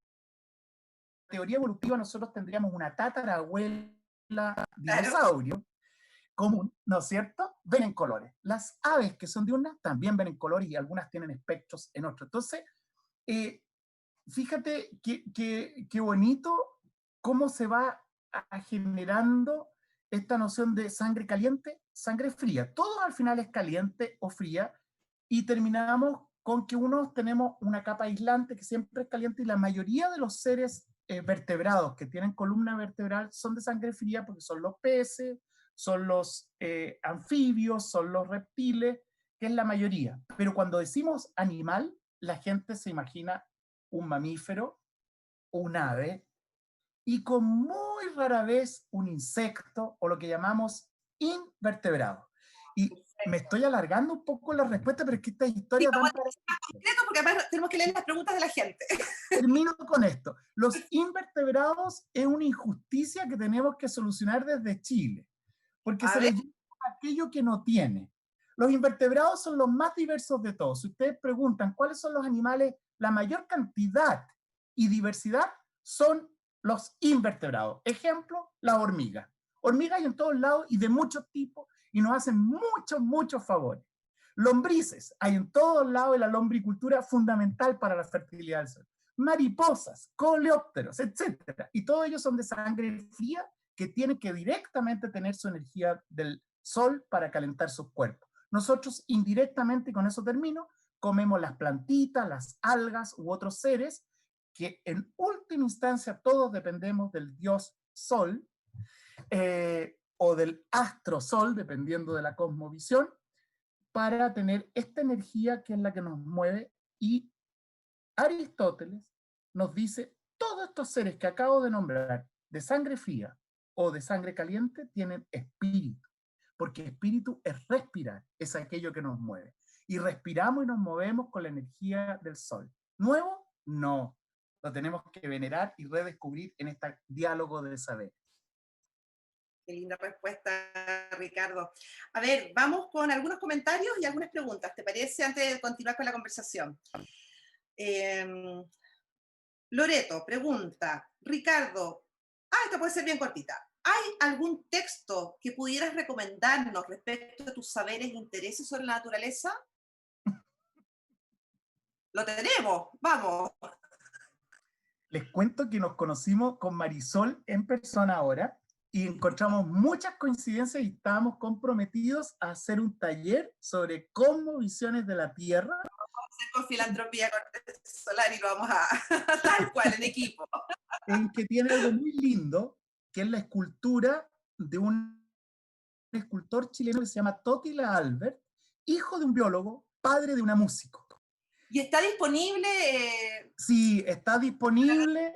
teoría evolutiva nosotros tendríamos una tatarabuela Claro. dinosaurio común, ¿no es cierto? Ven en colores. Las aves que son diurnas también ven en colores y algunas tienen espectros en otros. Entonces, fíjate qué bonito cómo se va generando esta noción de sangre caliente, sangre fría. Todo al final es caliente o fría y terminamos con que unos tenemos una capa aislante que siempre es caliente y la mayoría de los seres vertebrados que tienen columna vertebral son de sangre fría porque son los peces, son los anfibios, son los reptiles, que es la mayoría. Pero cuando decimos animal, la gente se imagina un mamífero, un ave, y con muy rara vez un insecto o lo que llamamos invertebrado. Y me estoy alargando un poco la respuesta, pero es que esta Sí, historia vamos dan a para... ser más concretos porque además tenemos que leer las preguntas de la gente. Termino con esto. Los invertebrados es una injusticia que tenemos que solucionar desde Chile, porque A se ver, les llama aquello que no tiene. Los invertebrados son los más diversos de todos. Si ustedes preguntan cuáles son los animales, la mayor cantidad y diversidad son los invertebrados. Ejemplo, la hormiga. Hormigas hay en todos lados y de muchos tipos y nos hacen muchos favores. Lombrices hay en todos lados y la lombricultura fundamental para la fertilidad del suelo. Mariposas, coleópteros, etcétera. Y todos ellos son de sangre fría que tienen que directamente tener su energía del sol para calentar sus cuerpos. Nosotros indirectamente, con eso termino, comemos las plantitas, las algas u otros seres que en última instancia todos dependemos del dios sol o del astro sol, dependiendo de la cosmovisión, para tener esta energía que es la que nos mueve. Y Aristóteles nos dice, todos estos seres que acabo de nombrar, de sangre fría o de sangre caliente, tienen espíritu, porque espíritu es respirar, es aquello que nos mueve. Y respiramos y nos movemos con la energía del sol. ¿Nuevo? No. Lo tenemos que venerar y redescubrir en este diálogo de saber. qué linda respuesta, Ricardo. A ver, vamos con algunos comentarios y algunas preguntas, ¿te parece? Antes de continuar con la conversación. Loreto pregunta, Ricardo, esta puede ser bien cortita. ¿Hay algún texto que pudieras recomendarnos respecto a tus saberes e intereses sobre la naturaleza? Lo tenemos, vamos. Les cuento que nos conocimos con Marisol en persona ahora y encontramos muchas coincidencias y estábamos comprometidos a hacer un taller sobre cosmovisiones de la Tierra. Con filantropía solar y lo vamos a tal cual en equipo. En que tiene algo muy lindo, que es la escultura de un escultor chileno que se llama Totila Albert, hijo de un biólogo, padre de una músico. ¿Y está disponible? Sí, está disponible,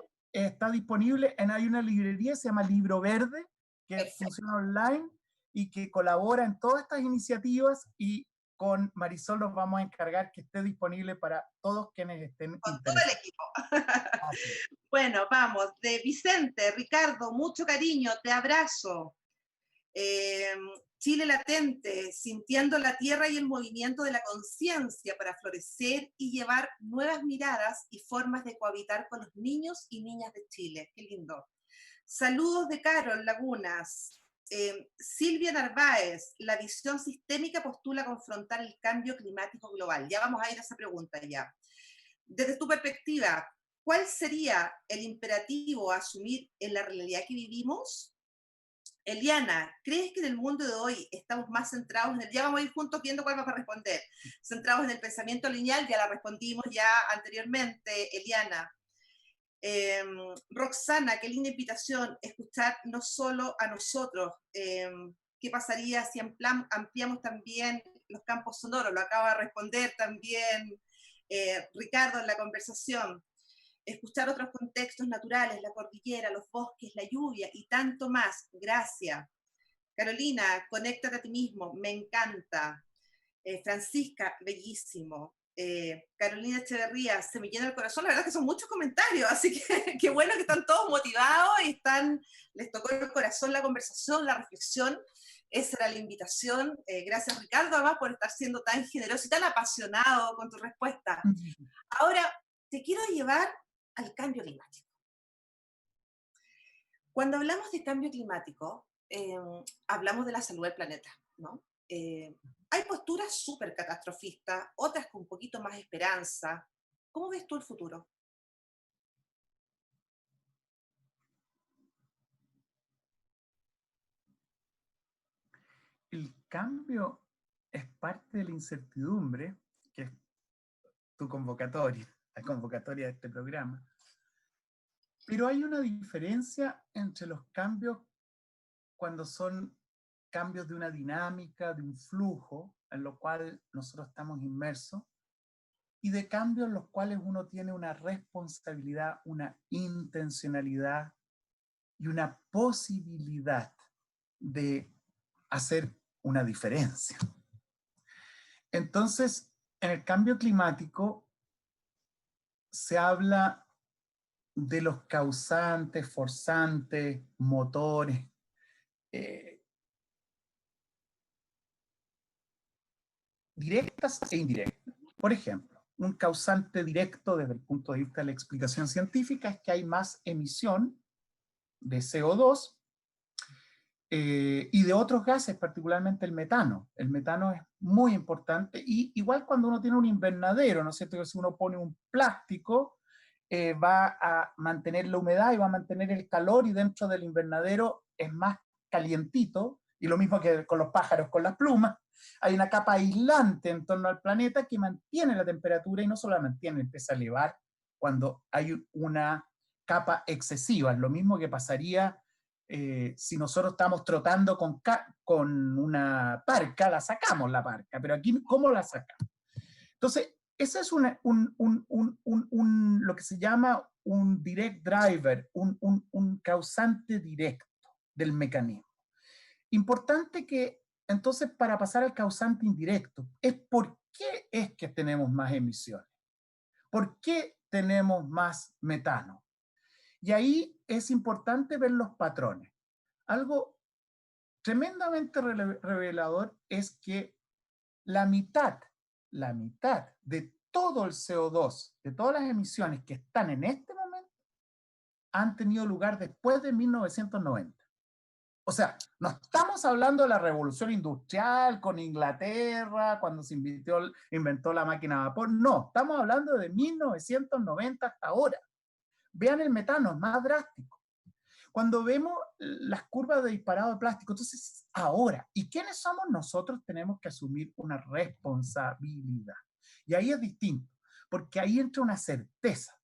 hay una librería, se llama Libro Verde, que Perfecto. funciona online y que colabora en todas estas iniciativas, y con Marisol nos vamos a encargar que esté disponible para todos quienes estén Con todo el interesados. equipo. Así es. Bueno, vamos, de Vicente, Ricardo, mucho cariño, te abrazo. Eh, Chile latente, sintiendo la tierra y el movimiento de la conciencia para florecer y llevar nuevas miradas y formas de cohabitar con los niños y niñas de Chile. Qué lindo. Saludos de Carol Lagunas. Silvia Narváez, la visión sistémica postula confrontar el cambio climático global. Ya vamos a ir a esa pregunta ya. Desde tu perspectiva, ¿cuál sería el imperativo a asumir en la realidad que vivimos? Eliana, ¿crees que en el mundo de hoy estamos más centrados en el... Ya vamos a ir juntos viendo cuál vamos a responder. Centrados en el pensamiento lineal, ya la respondimos ya anteriormente, Eliana. Roxana, qué linda invitación, escuchar no solo a nosotros. ¿Qué pasaría si ampliamos también los campos sonoros? Lo acaba de responder también Ricardo en la conversación. Escuchar otros contextos naturales, la cordillera, los bosques, la lluvia y tanto más. Gracias. Carolina, conéctate a ti mismo, me encanta. Francisca, bellísimo. Carolina Echeverría, se me llena el corazón. La verdad es que son muchos comentarios, así que qué bueno que están todos motivados y les tocó el corazón la conversación, la reflexión. Esa era la invitación. Gracias, Ricardo, además, por estar siendo tan generoso y tan apasionado con tu respuesta. Ahora, te quiero llevar al cambio climático. Cuando hablamos de cambio climático, hablamos de la salud del planeta, ¿no? Hay posturas súper catastrofistas, otras con un poquito más de esperanza. ¿Cómo ves tú el futuro? El cambio es parte de la incertidumbre, que es tu convocatoria, la convocatoria de este programa. Pero hay una diferencia entre los cambios cuando son cambios de una dinámica, de un flujo, en lo cual nosotros estamos inmersos, y de cambios en los cuales uno tiene una responsabilidad, una intencionalidad y una posibilidad de hacer una diferencia. Entonces, en el cambio climático se habla de los causantes, forzantes, motores, directas e indirectas. Por ejemplo, un causante directo desde el punto de vista de la explicación científica es que hay más emisión de CO2 y de otros gases, particularmente el metano. El metano es muy importante, y igual cuando uno tiene un invernadero, ¿no es cierto? Que si uno pone un plástico, va a mantener la humedad y va a mantener el calor, y dentro del invernadero es más calientito, y lo mismo que con los pájaros, con las plumas. Hay una capa aislante en torno al planeta que mantiene la temperatura, y no solo la mantiene, empieza a elevar cuando hay una capa excesiva. Es lo mismo que pasaría si nosotros estamos trotando con una parca, la sacamos la parca, pero aquí, ¿cómo la sacamos? Entonces, ese es lo que se llama un direct driver, un causante directo del mecanismo. Importante que, entonces, para pasar al causante indirecto, es por qué es que tenemos más emisiones, por qué tenemos más metano. Y ahí es importante ver los patrones. Algo tremendamente revelador es que la mitad de todo el CO2, de todas las emisiones que están en este momento, han tenido lugar después de 1990. O sea, no estamos hablando de la revolución industrial con Inglaterra, cuando se inventó la máquina a vapor. No, estamos hablando de 1990 hasta ahora. Vean el metano, es más drástico. Cuando vemos las curvas de disparado de plástico, entonces ahora, ¿y quiénes somos nosotros? Tenemos que asumir una responsabilidad. Y ahí es distinto, porque ahí entra una certeza.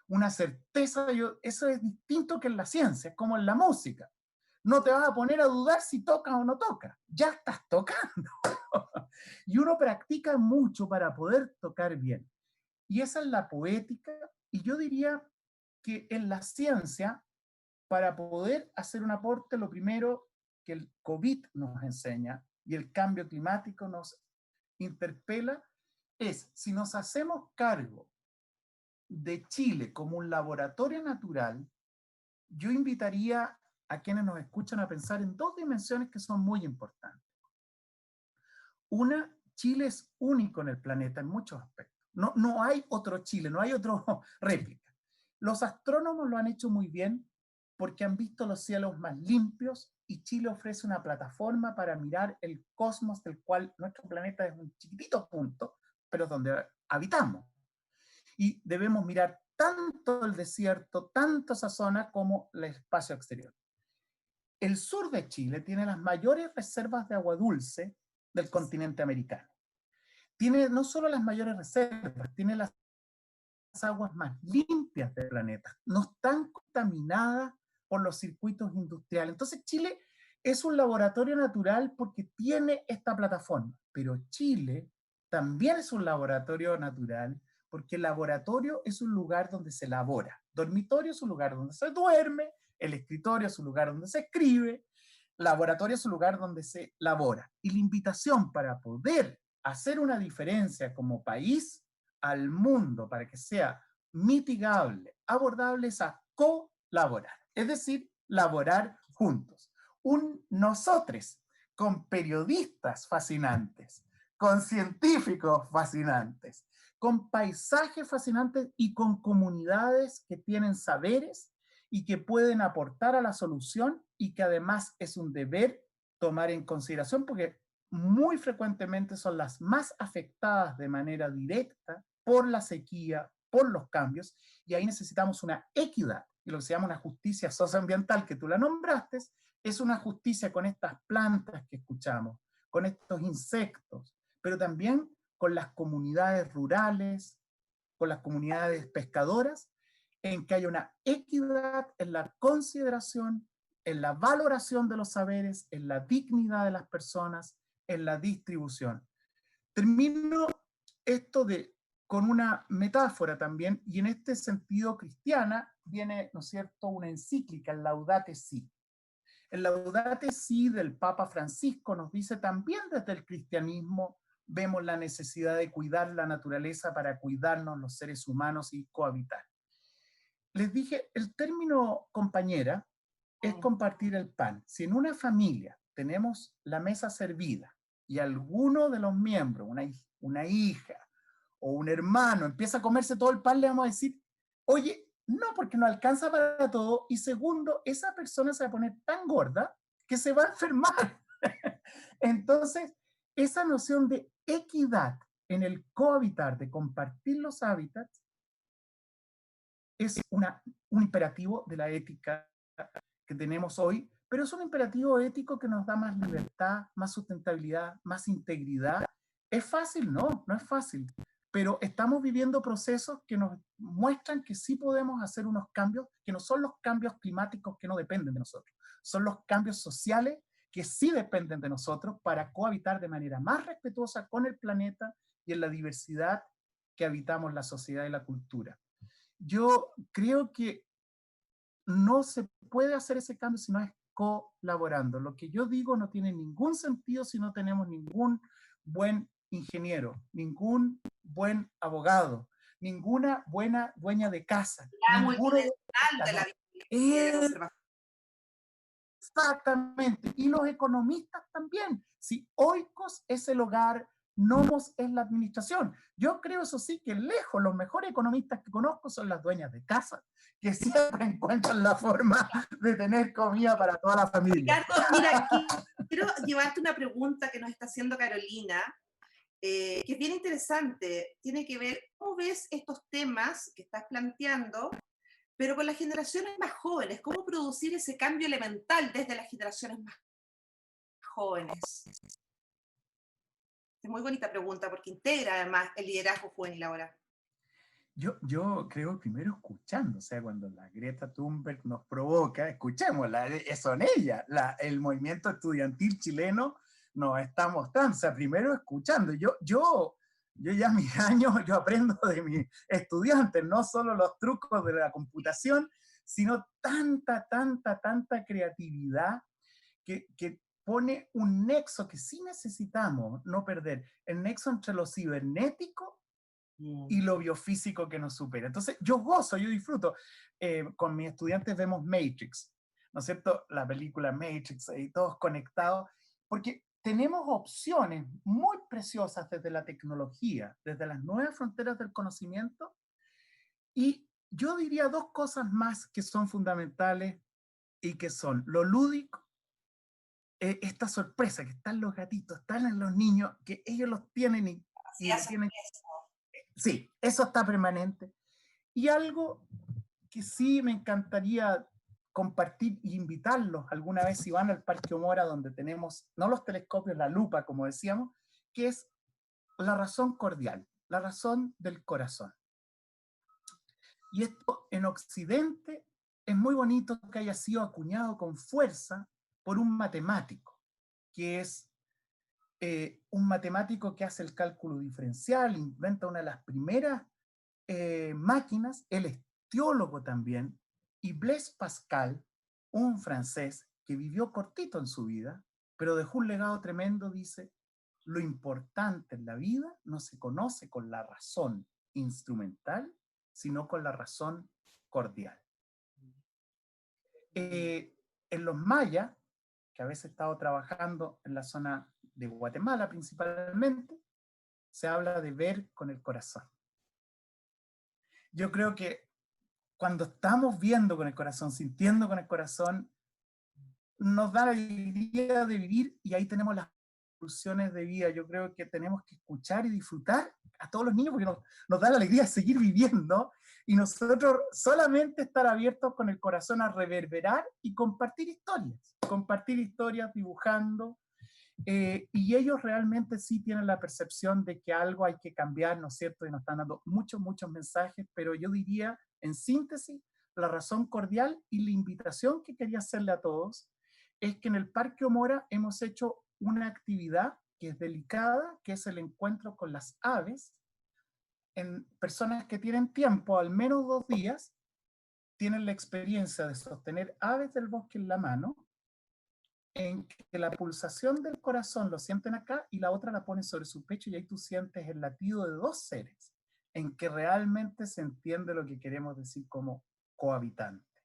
Una certeza, eso es distinto que en la ciencia, es como en la música. No te vas a poner a dudar si tocas o no tocas, ya estás tocando. Y uno practica mucho para poder tocar bien. Y esa es la poética, y yo diría que en la ciencia, para poder hacer un aporte, lo primero que el COVID nos enseña y el cambio climático nos interpela es, si nos hacemos cargo de Chile como un laboratorio natural, yo invitaría a quienes nos escuchan a pensar en dos dimensiones que son muy importantes. Una, Chile es único en el planeta en muchos aspectos. No hay otro Chile, no hay otro réplica. Los astrónomos lo han hecho muy bien porque han visto los cielos más limpios y Chile ofrece una plataforma para mirar el cosmos del cual nuestro planeta es un chiquitito punto, pero donde habitamos. Y debemos mirar tanto el desierto, tanto esa zona como el espacio exterior. El sur de Chile tiene las mayores reservas de agua dulce del continente americano. Tiene no solo las mayores reservas, tiene las aguas más limpias del planeta. No están contaminadas por los circuitos industriales. Entonces Chile es un laboratorio natural porque tiene esta plataforma, pero Chile también es un laboratorio natural porque el laboratorio es un lugar donde se elabora. Dormitorio es un lugar donde se duerme, el escritorio es un lugar donde se escribe, laboratorio es un lugar donde se labora. Y la invitación para poder hacer una diferencia como país al mundo, para que sea mitigable, abordable, es a colaborar. Es decir, laborar juntos. Un nosotros con periodistas fascinantes, con científicos fascinantes, con paisajes fascinantes y con comunidades que tienen saberes y que pueden aportar a la solución y que además es un deber tomar en consideración porque muy frecuentemente son las más afectadas de manera directa por la sequía, por los cambios, y ahí necesitamos una equidad, y lo que se llama una justicia socioambiental, que tú la nombraste, es una justicia con estas plantas que escuchamos, con estos insectos, pero también con las comunidades rurales, con las comunidades pescadoras, en que haya una equidad en la consideración, en la valoración de los saberes, en la dignidad de las personas, en la distribución. Termino esto con una metáfora también, y en este sentido cristiana viene, ¿no es cierto?, una encíclica, el Laudate Si. El Laudate Si del Papa Francisco nos dice también desde el cristianismo vemos la necesidad de cuidar la naturaleza para cuidarnos los seres humanos y cohabitar. Les dije, el término compañera es compartir el pan. Si en una familia tenemos la mesa servida y alguno de los miembros, una hija o un hermano, empieza a comerse todo el pan, le vamos a decir, oye, no, porque no alcanza para todo. Y segundo, esa persona se va a poner tan gorda que se va a enfermar. Entonces, esa noción de equidad en el cohabitar, de compartir los hábitats, es un imperativo de la ética que tenemos hoy, pero es un imperativo ético que nos da más libertad, más sustentabilidad, más integridad. ¿Es fácil? No, no es fácil, pero estamos viviendo procesos que nos muestran que sí podemos hacer unos cambios, que no son los cambios climáticos que no dependen de nosotros, son los cambios sociales que sí dependen de nosotros para cohabitar de manera más respetuosa con el planeta y en la diversidad que habitamos la sociedad y la cultura. Yo creo que no se puede hacer ese cambio si no es colaborando. Lo que yo digo no tiene ningún sentido si no tenemos ningún buen ingeniero, ningún buen abogado, ninguna buena dueña de casa. Exactamente. Y los economistas también. Si Oikos es el hogar, Nomos es la administración. Yo creo, eso sí, que lejos los mejores economistas que conozco son las dueñas de casa, que siempre encuentran la forma de tener comida para toda la familia. Ricardo, mira, quiero llevarte una pregunta que nos está haciendo Carolina, que es bien interesante. Tiene que ver, ¿cómo ves estos temas que estás planteando, pero con las generaciones más jóvenes? ¿Cómo producir ese cambio elemental desde las generaciones más jóvenes? Es muy bonita pregunta porque integra además el liderazgo juvenil ahora. Yo creo primero escuchando, o sea, cuando la Greta Thunberg nos provoca, escuchémosla, son ellas, el movimiento estudiantil chileno nos está mostrando. O sea, primero escuchando. Yo ya mis años, yo aprendo de mis estudiantes, no solo los trucos de la computación, sino tanta creatividad que pone un nexo que sí necesitamos no perder, el nexo entre lo cibernético y lo biofísico que nos supera. Entonces yo gozo, yo disfruto. Con mis estudiantes vemos Matrix, ¿no es cierto? La película Matrix, y todos conectados, porque tenemos opciones muy preciosas desde la tecnología, desde las nuevas fronteras del conocimiento, y yo diría dos cosas más que son fundamentales y que son lo lúdico, esta sorpresa que están los gatitos, están en los niños, que ellos los tienen Así y hacen tienen. eso. Sí, eso está permanente. Y algo que sí me encantaría compartir e invitarlos alguna vez si van al Parque O'Mora, donde tenemos, no los telescopios, la lupa, como decíamos, que es la razón cordial, la razón del corazón. Y esto en Occidente es muy bonito que haya sido acuñado con fuerza por un matemático, que es un matemático que hace el cálculo diferencial, inventa una de las primeras máquinas, él es teólogo también, y Blaise Pascal, un francés que vivió cortito en su vida, pero dejó un legado tremendo, dice, lo importante en la vida no se conoce con la razón instrumental, sino con la razón cordial. En los mayas, que a veces he estado trabajando en la zona de Guatemala principalmente, se habla de ver con el corazón. Yo creo que cuando estamos viendo con el corazón, sintiendo con el corazón, nos da la alegría de vivir y ahí tenemos las pulsiones de vida. Yo creo que tenemos que escuchar y disfrutar a todos los niños porque nos da la alegría de seguir viviendo y nosotros solamente estar abiertos con el corazón a reverberar y compartir historias dibujando. Y ellos realmente sí tienen la percepción de que algo hay que cambiar, ¿no es cierto? Y nos están dando muchos mensajes, pero yo diría, en síntesis, la razón cordial y la invitación que quería hacerle a todos es que en el Parque O'Mora hemos hecho una actividad que es delicada, que es el encuentro con las aves, en personas que tienen tiempo, al menos 2 días, tienen la experiencia de sostener aves del bosque en la mano, en que la pulsación del corazón lo sienten acá y la otra la ponen sobre su pecho y ahí tú sientes el latido de 2 seres, en que realmente se entiende lo que queremos decir como cohabitante.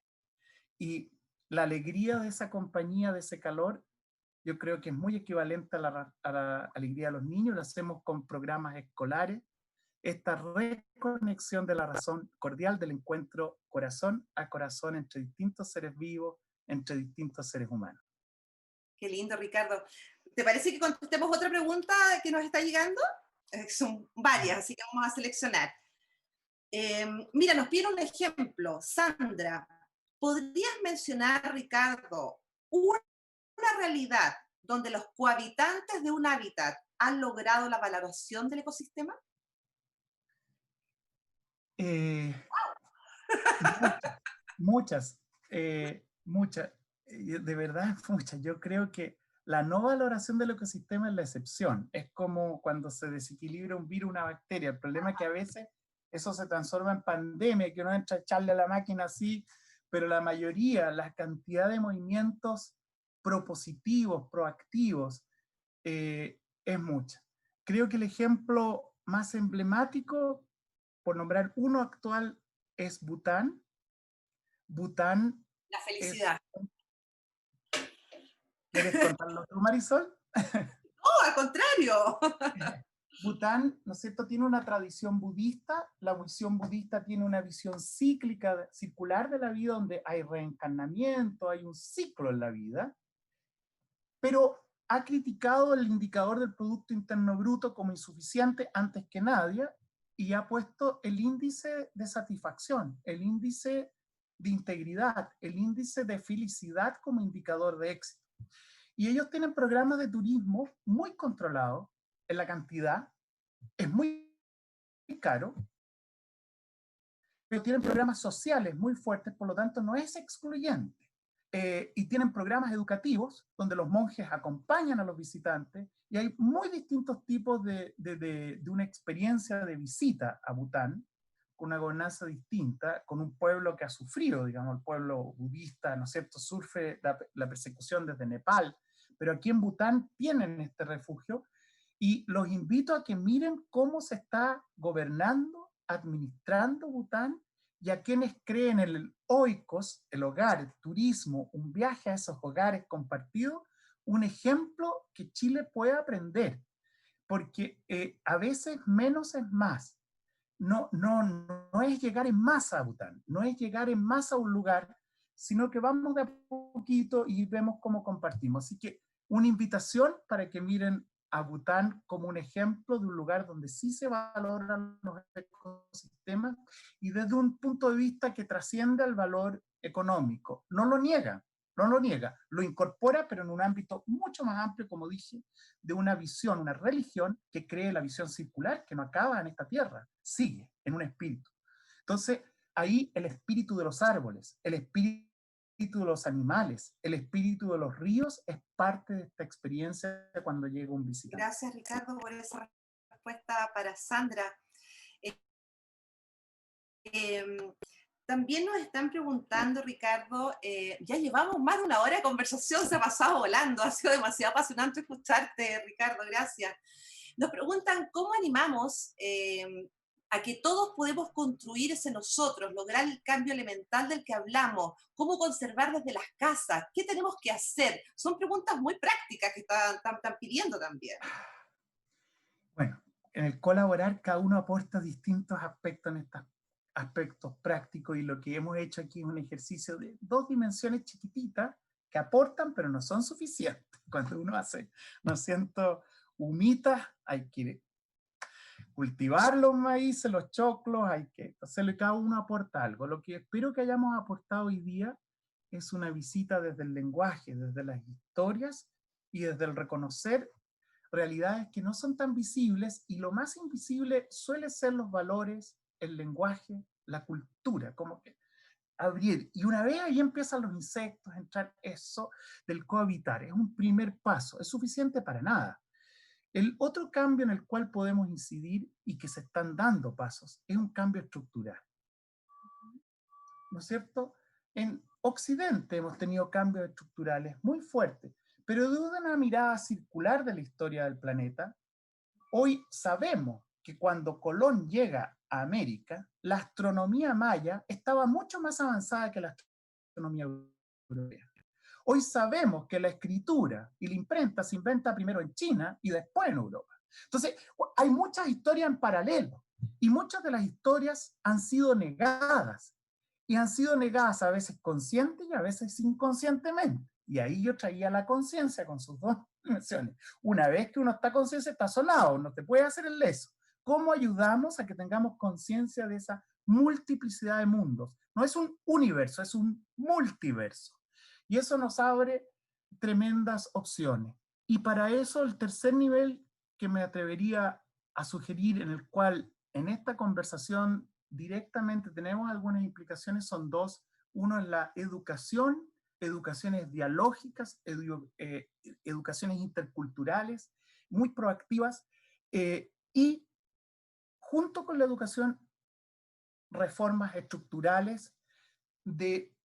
Y la alegría de esa compañía, de ese calor, yo creo que es muy equivalente a la alegría de los niños, lo hacemos con programas escolares, esta reconexión de la razón cordial del encuentro corazón a corazón entre distintos seres vivos, entre distintos seres humanos. Qué lindo, Ricardo. ¿Te parece que contestemos otra pregunta que nos está llegando? Son varias, así que vamos a seleccionar. Mira, nos pide un ejemplo. Sandra, ¿podrías mencionar, Ricardo, una realidad donde los cohabitantes de un hábitat han logrado la valoración del ecosistema? Muchas, de verdad muchas. Yo creo que la no valoración del ecosistema es la excepción. Es como cuando se desequilibra un virus, una bacteria. El problema es que a veces eso se transforma en pandemia, que uno entra a echarle a la máquina así, pero la mayoría, la cantidad de movimientos propositivos, proactivos, es mucha. Creo que el ejemplo más emblemático, por nombrar uno actual, es Bután. Bután La felicidad. ¿Quieres contarlo tú, Marisol? ¡Oh, al contrario! Bután, ¿no es cierto?, tiene una tradición budista. La visión budista tiene una visión cíclica, circular de la vida, donde hay reencarnamiento, hay un ciclo en la vida, pero ha criticado el indicador del Producto Interno Bruto como insuficiente antes que nadie y ha puesto el índice de satisfacción, el índice de integridad, el índice de felicidad como indicador de éxito. Y ellos tienen programas de turismo muy controlados en la cantidad, es muy caro, pero tienen programas sociales muy fuertes, por lo tanto no es excluyente. y tienen programas educativos donde los monjes acompañan a los visitantes, y hay muy distintos tipos de una experiencia de visita a Bután, con una gobernanza distinta, con un pueblo que ha sufrido, digamos, el pueblo budista, ¿no es cierto?, sufre la persecución desde Nepal, pero aquí en Bután tienen este refugio, y los invito a que miren cómo se está gobernando, administrando Bután, y a quienes creen en el oikos, el hogar, el turismo, un viaje a esos hogares compartidos, un ejemplo que Chile puede aprender, porque a veces menos es más. No es llegar en masa a Bután, no es llegar en masa a un lugar, sino que vamos de a poquito y vemos cómo compartimos. Así que una invitación para que miren a Bután como un ejemplo de un lugar donde sí se valoran los ecosistemas y desde un punto de vista que trasciende al valor económico. No lo niega, no lo niega, lo incorpora, pero en un ámbito mucho más amplio, como dije, de una visión, una religión que cree la visión circular, que no acaba en esta tierra, sigue en un espíritu. Entonces, ahí el espíritu de los árboles, el espíritu de los animales, el espíritu de los ríos es parte de esta experiencia cuando llega un visitante. Gracias, Ricardo, por esa respuesta para Sandra. También nos están preguntando, Ricardo, ya llevamos más de una hora de conversación, se ha pasado volando, ha sido demasiado apasionante escucharte, Ricardo, gracias. Nos preguntan cómo animamos a que todos podemos construir ese nosotros, lograr el cambio elemental del que hablamos, cómo conservar desde las casas, qué tenemos que hacer. Son preguntas muy prácticas que están pidiendo también. Bueno, en el colaborar cada uno aporta distintos aspectos en estos aspectos prácticos, y lo que hemos hecho aquí es un ejercicio de 2 dimensiones chiquititas que aportan pero no son suficientes. Cuando uno hace, no siento, humitas, hay que cultivar los maíces, los choclos, hay que hacerlo, y cada uno aporta algo. Lo que espero que hayamos aportado hoy día es una visita desde el lenguaje, desde las historias y desde el reconocer realidades que no son tan visibles, y lo más invisible suele ser los valores, el lenguaje, la cultura, como que abrir. Y una vez ahí empiezan los insectos a entrar, eso del cohabitar, es un primer paso, es suficiente para nada. El otro cambio en el cual podemos incidir y que se están dando pasos es un cambio estructural. ¿No es cierto? En Occidente hemos tenido cambios estructurales muy fuertes, pero de una mirada circular de la historia del planeta, hoy sabemos que cuando Colón llega a América, la astronomía maya estaba mucho más avanzada que la astronomía europea. Hoy sabemos que la escritura y la imprenta se inventa primero en China y después en Europa. Entonces, hay muchas historias en paralelo, y muchas de las historias han sido negadas, y han sido negadas a veces consciente y a veces inconscientemente. Y ahí yo traía la conciencia con sus 2 dimensiones. Una vez que uno está consciente, está sonado, no te puede hacer el leso. ¿Cómo ayudamos a que tengamos conciencia de esa multiplicidad de mundos? No es un universo, es un multiverso. Y eso nos abre tremendas opciones. Y para eso el tercer nivel que me atrevería a sugerir, en el cual en esta conversación directamente tenemos algunas implicaciones, son 2. Uno es la educación, educaciones dialógicas, educaciones interculturales, muy proactivas, y junto con la educación, reformas estructurales de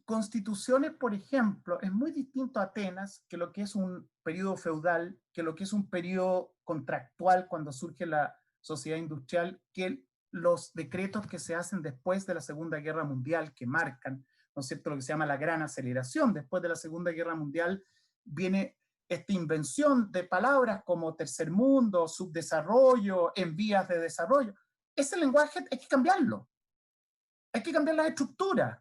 constituciones. Por ejemplo, es muy distinto a Atenas, que lo que es un periodo feudal, que lo que es un periodo contractual cuando surge la sociedad industrial, que los decretos que se hacen después de la Segunda Guerra Mundial, que marcan, ¿no es cierto?, lo que se llama la gran aceleración. Después de la Segunda Guerra Mundial viene esta invención de palabras como tercer mundo, subdesarrollo, en vías de desarrollo. Ese lenguaje hay que cambiarlo. Hay que cambiar las estructuras.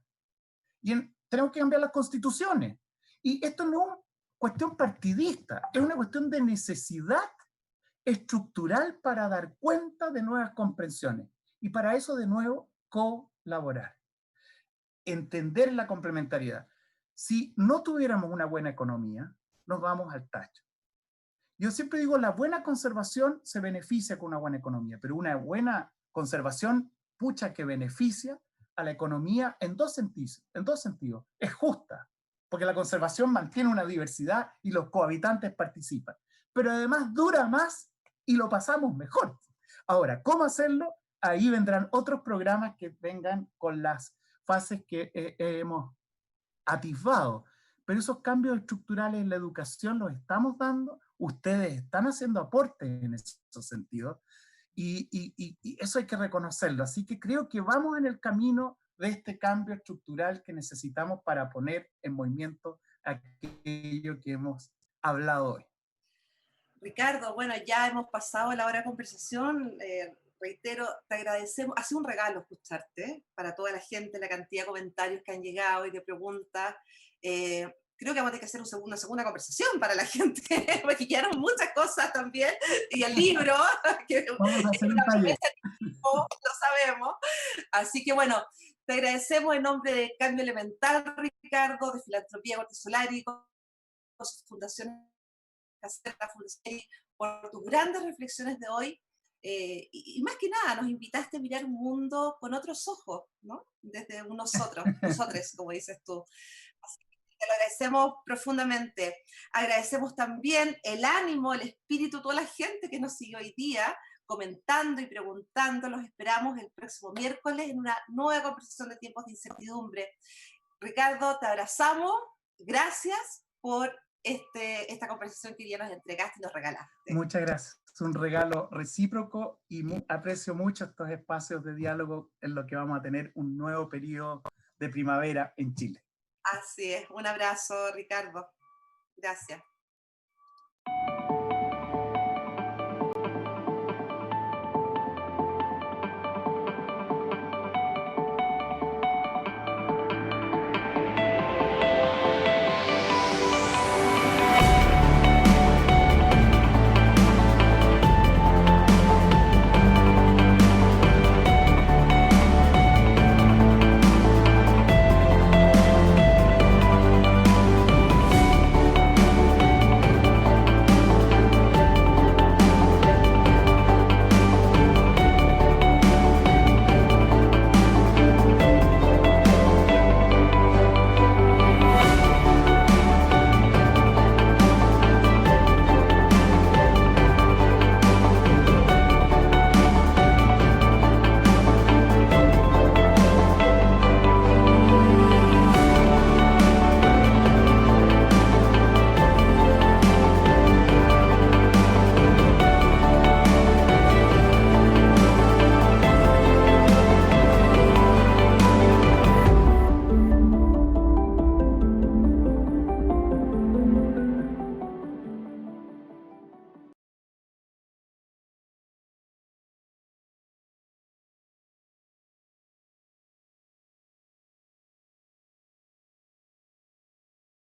Y tenemos que cambiar las constituciones. Y esto no es una cuestión partidista, es una cuestión de necesidad estructural para dar cuenta de nuevas comprensiones. Y para eso, de nuevo, colaborar. Entender la complementariedad. Si no tuviéramos una buena economía, nos vamos al tacho. Yo siempre digo, la buena conservación se beneficia con una buena economía, pero una buena conservación, pucha, que beneficia a la economía en 2 sentidos. Es justa, porque la conservación mantiene una diversidad y los cohabitantes participan. Pero además dura más y lo pasamos mejor. Ahora, ¿cómo hacerlo? Ahí vendrán otros programas que vengan con las fases que hemos atisbado. Pero esos cambios estructurales en la educación los estamos dando, ustedes están haciendo aportes en esos sentidos, y eso hay que reconocerlo. Así que creo que vamos en el camino de este cambio estructural que necesitamos para poner en movimiento aquello que hemos hablado hoy. Ricardo, bueno, ya hemos pasado la hora de conversación. Reitero, te agradecemos. Ha sido un regalo escucharte para toda la gente, la cantidad de comentarios que han llegado y de preguntas. Creo que vamos a tener que hacer una segunda conversación para la gente, porque quedaron muchas cosas también. Y el libro, que Vamos a hacer es un una taller. promesa de tiempo, lo sabemos. Así que bueno, te agradecemos en nombre de Cambio Elemental, Ricardo, de Filantropía Corte Solari, con su fundación, la Fundación, por tus grandes reflexiones de hoy. Y más que nada, nos invitaste a mirar un mundo con otros ojos, ¿no? Desde un nosotros, como dices tú. Así que te lo agradecemos profundamente. Agradecemos también el ánimo, el espíritu, toda la gente que nos sigue hoy día, comentando y preguntando. Los esperamos el próximo miércoles en una nueva conversación de Tiempos de Incertidumbre. Ricardo, te abrazamos. Gracias por esta conversación que ya nos entregaste y nos regalaste. Muchas gracias. Es un regalo recíproco y aprecio mucho estos espacios de diálogo en lo que vamos a tener un nuevo periodo de primavera en Chile. Así es. Un abrazo, Ricardo. Gracias.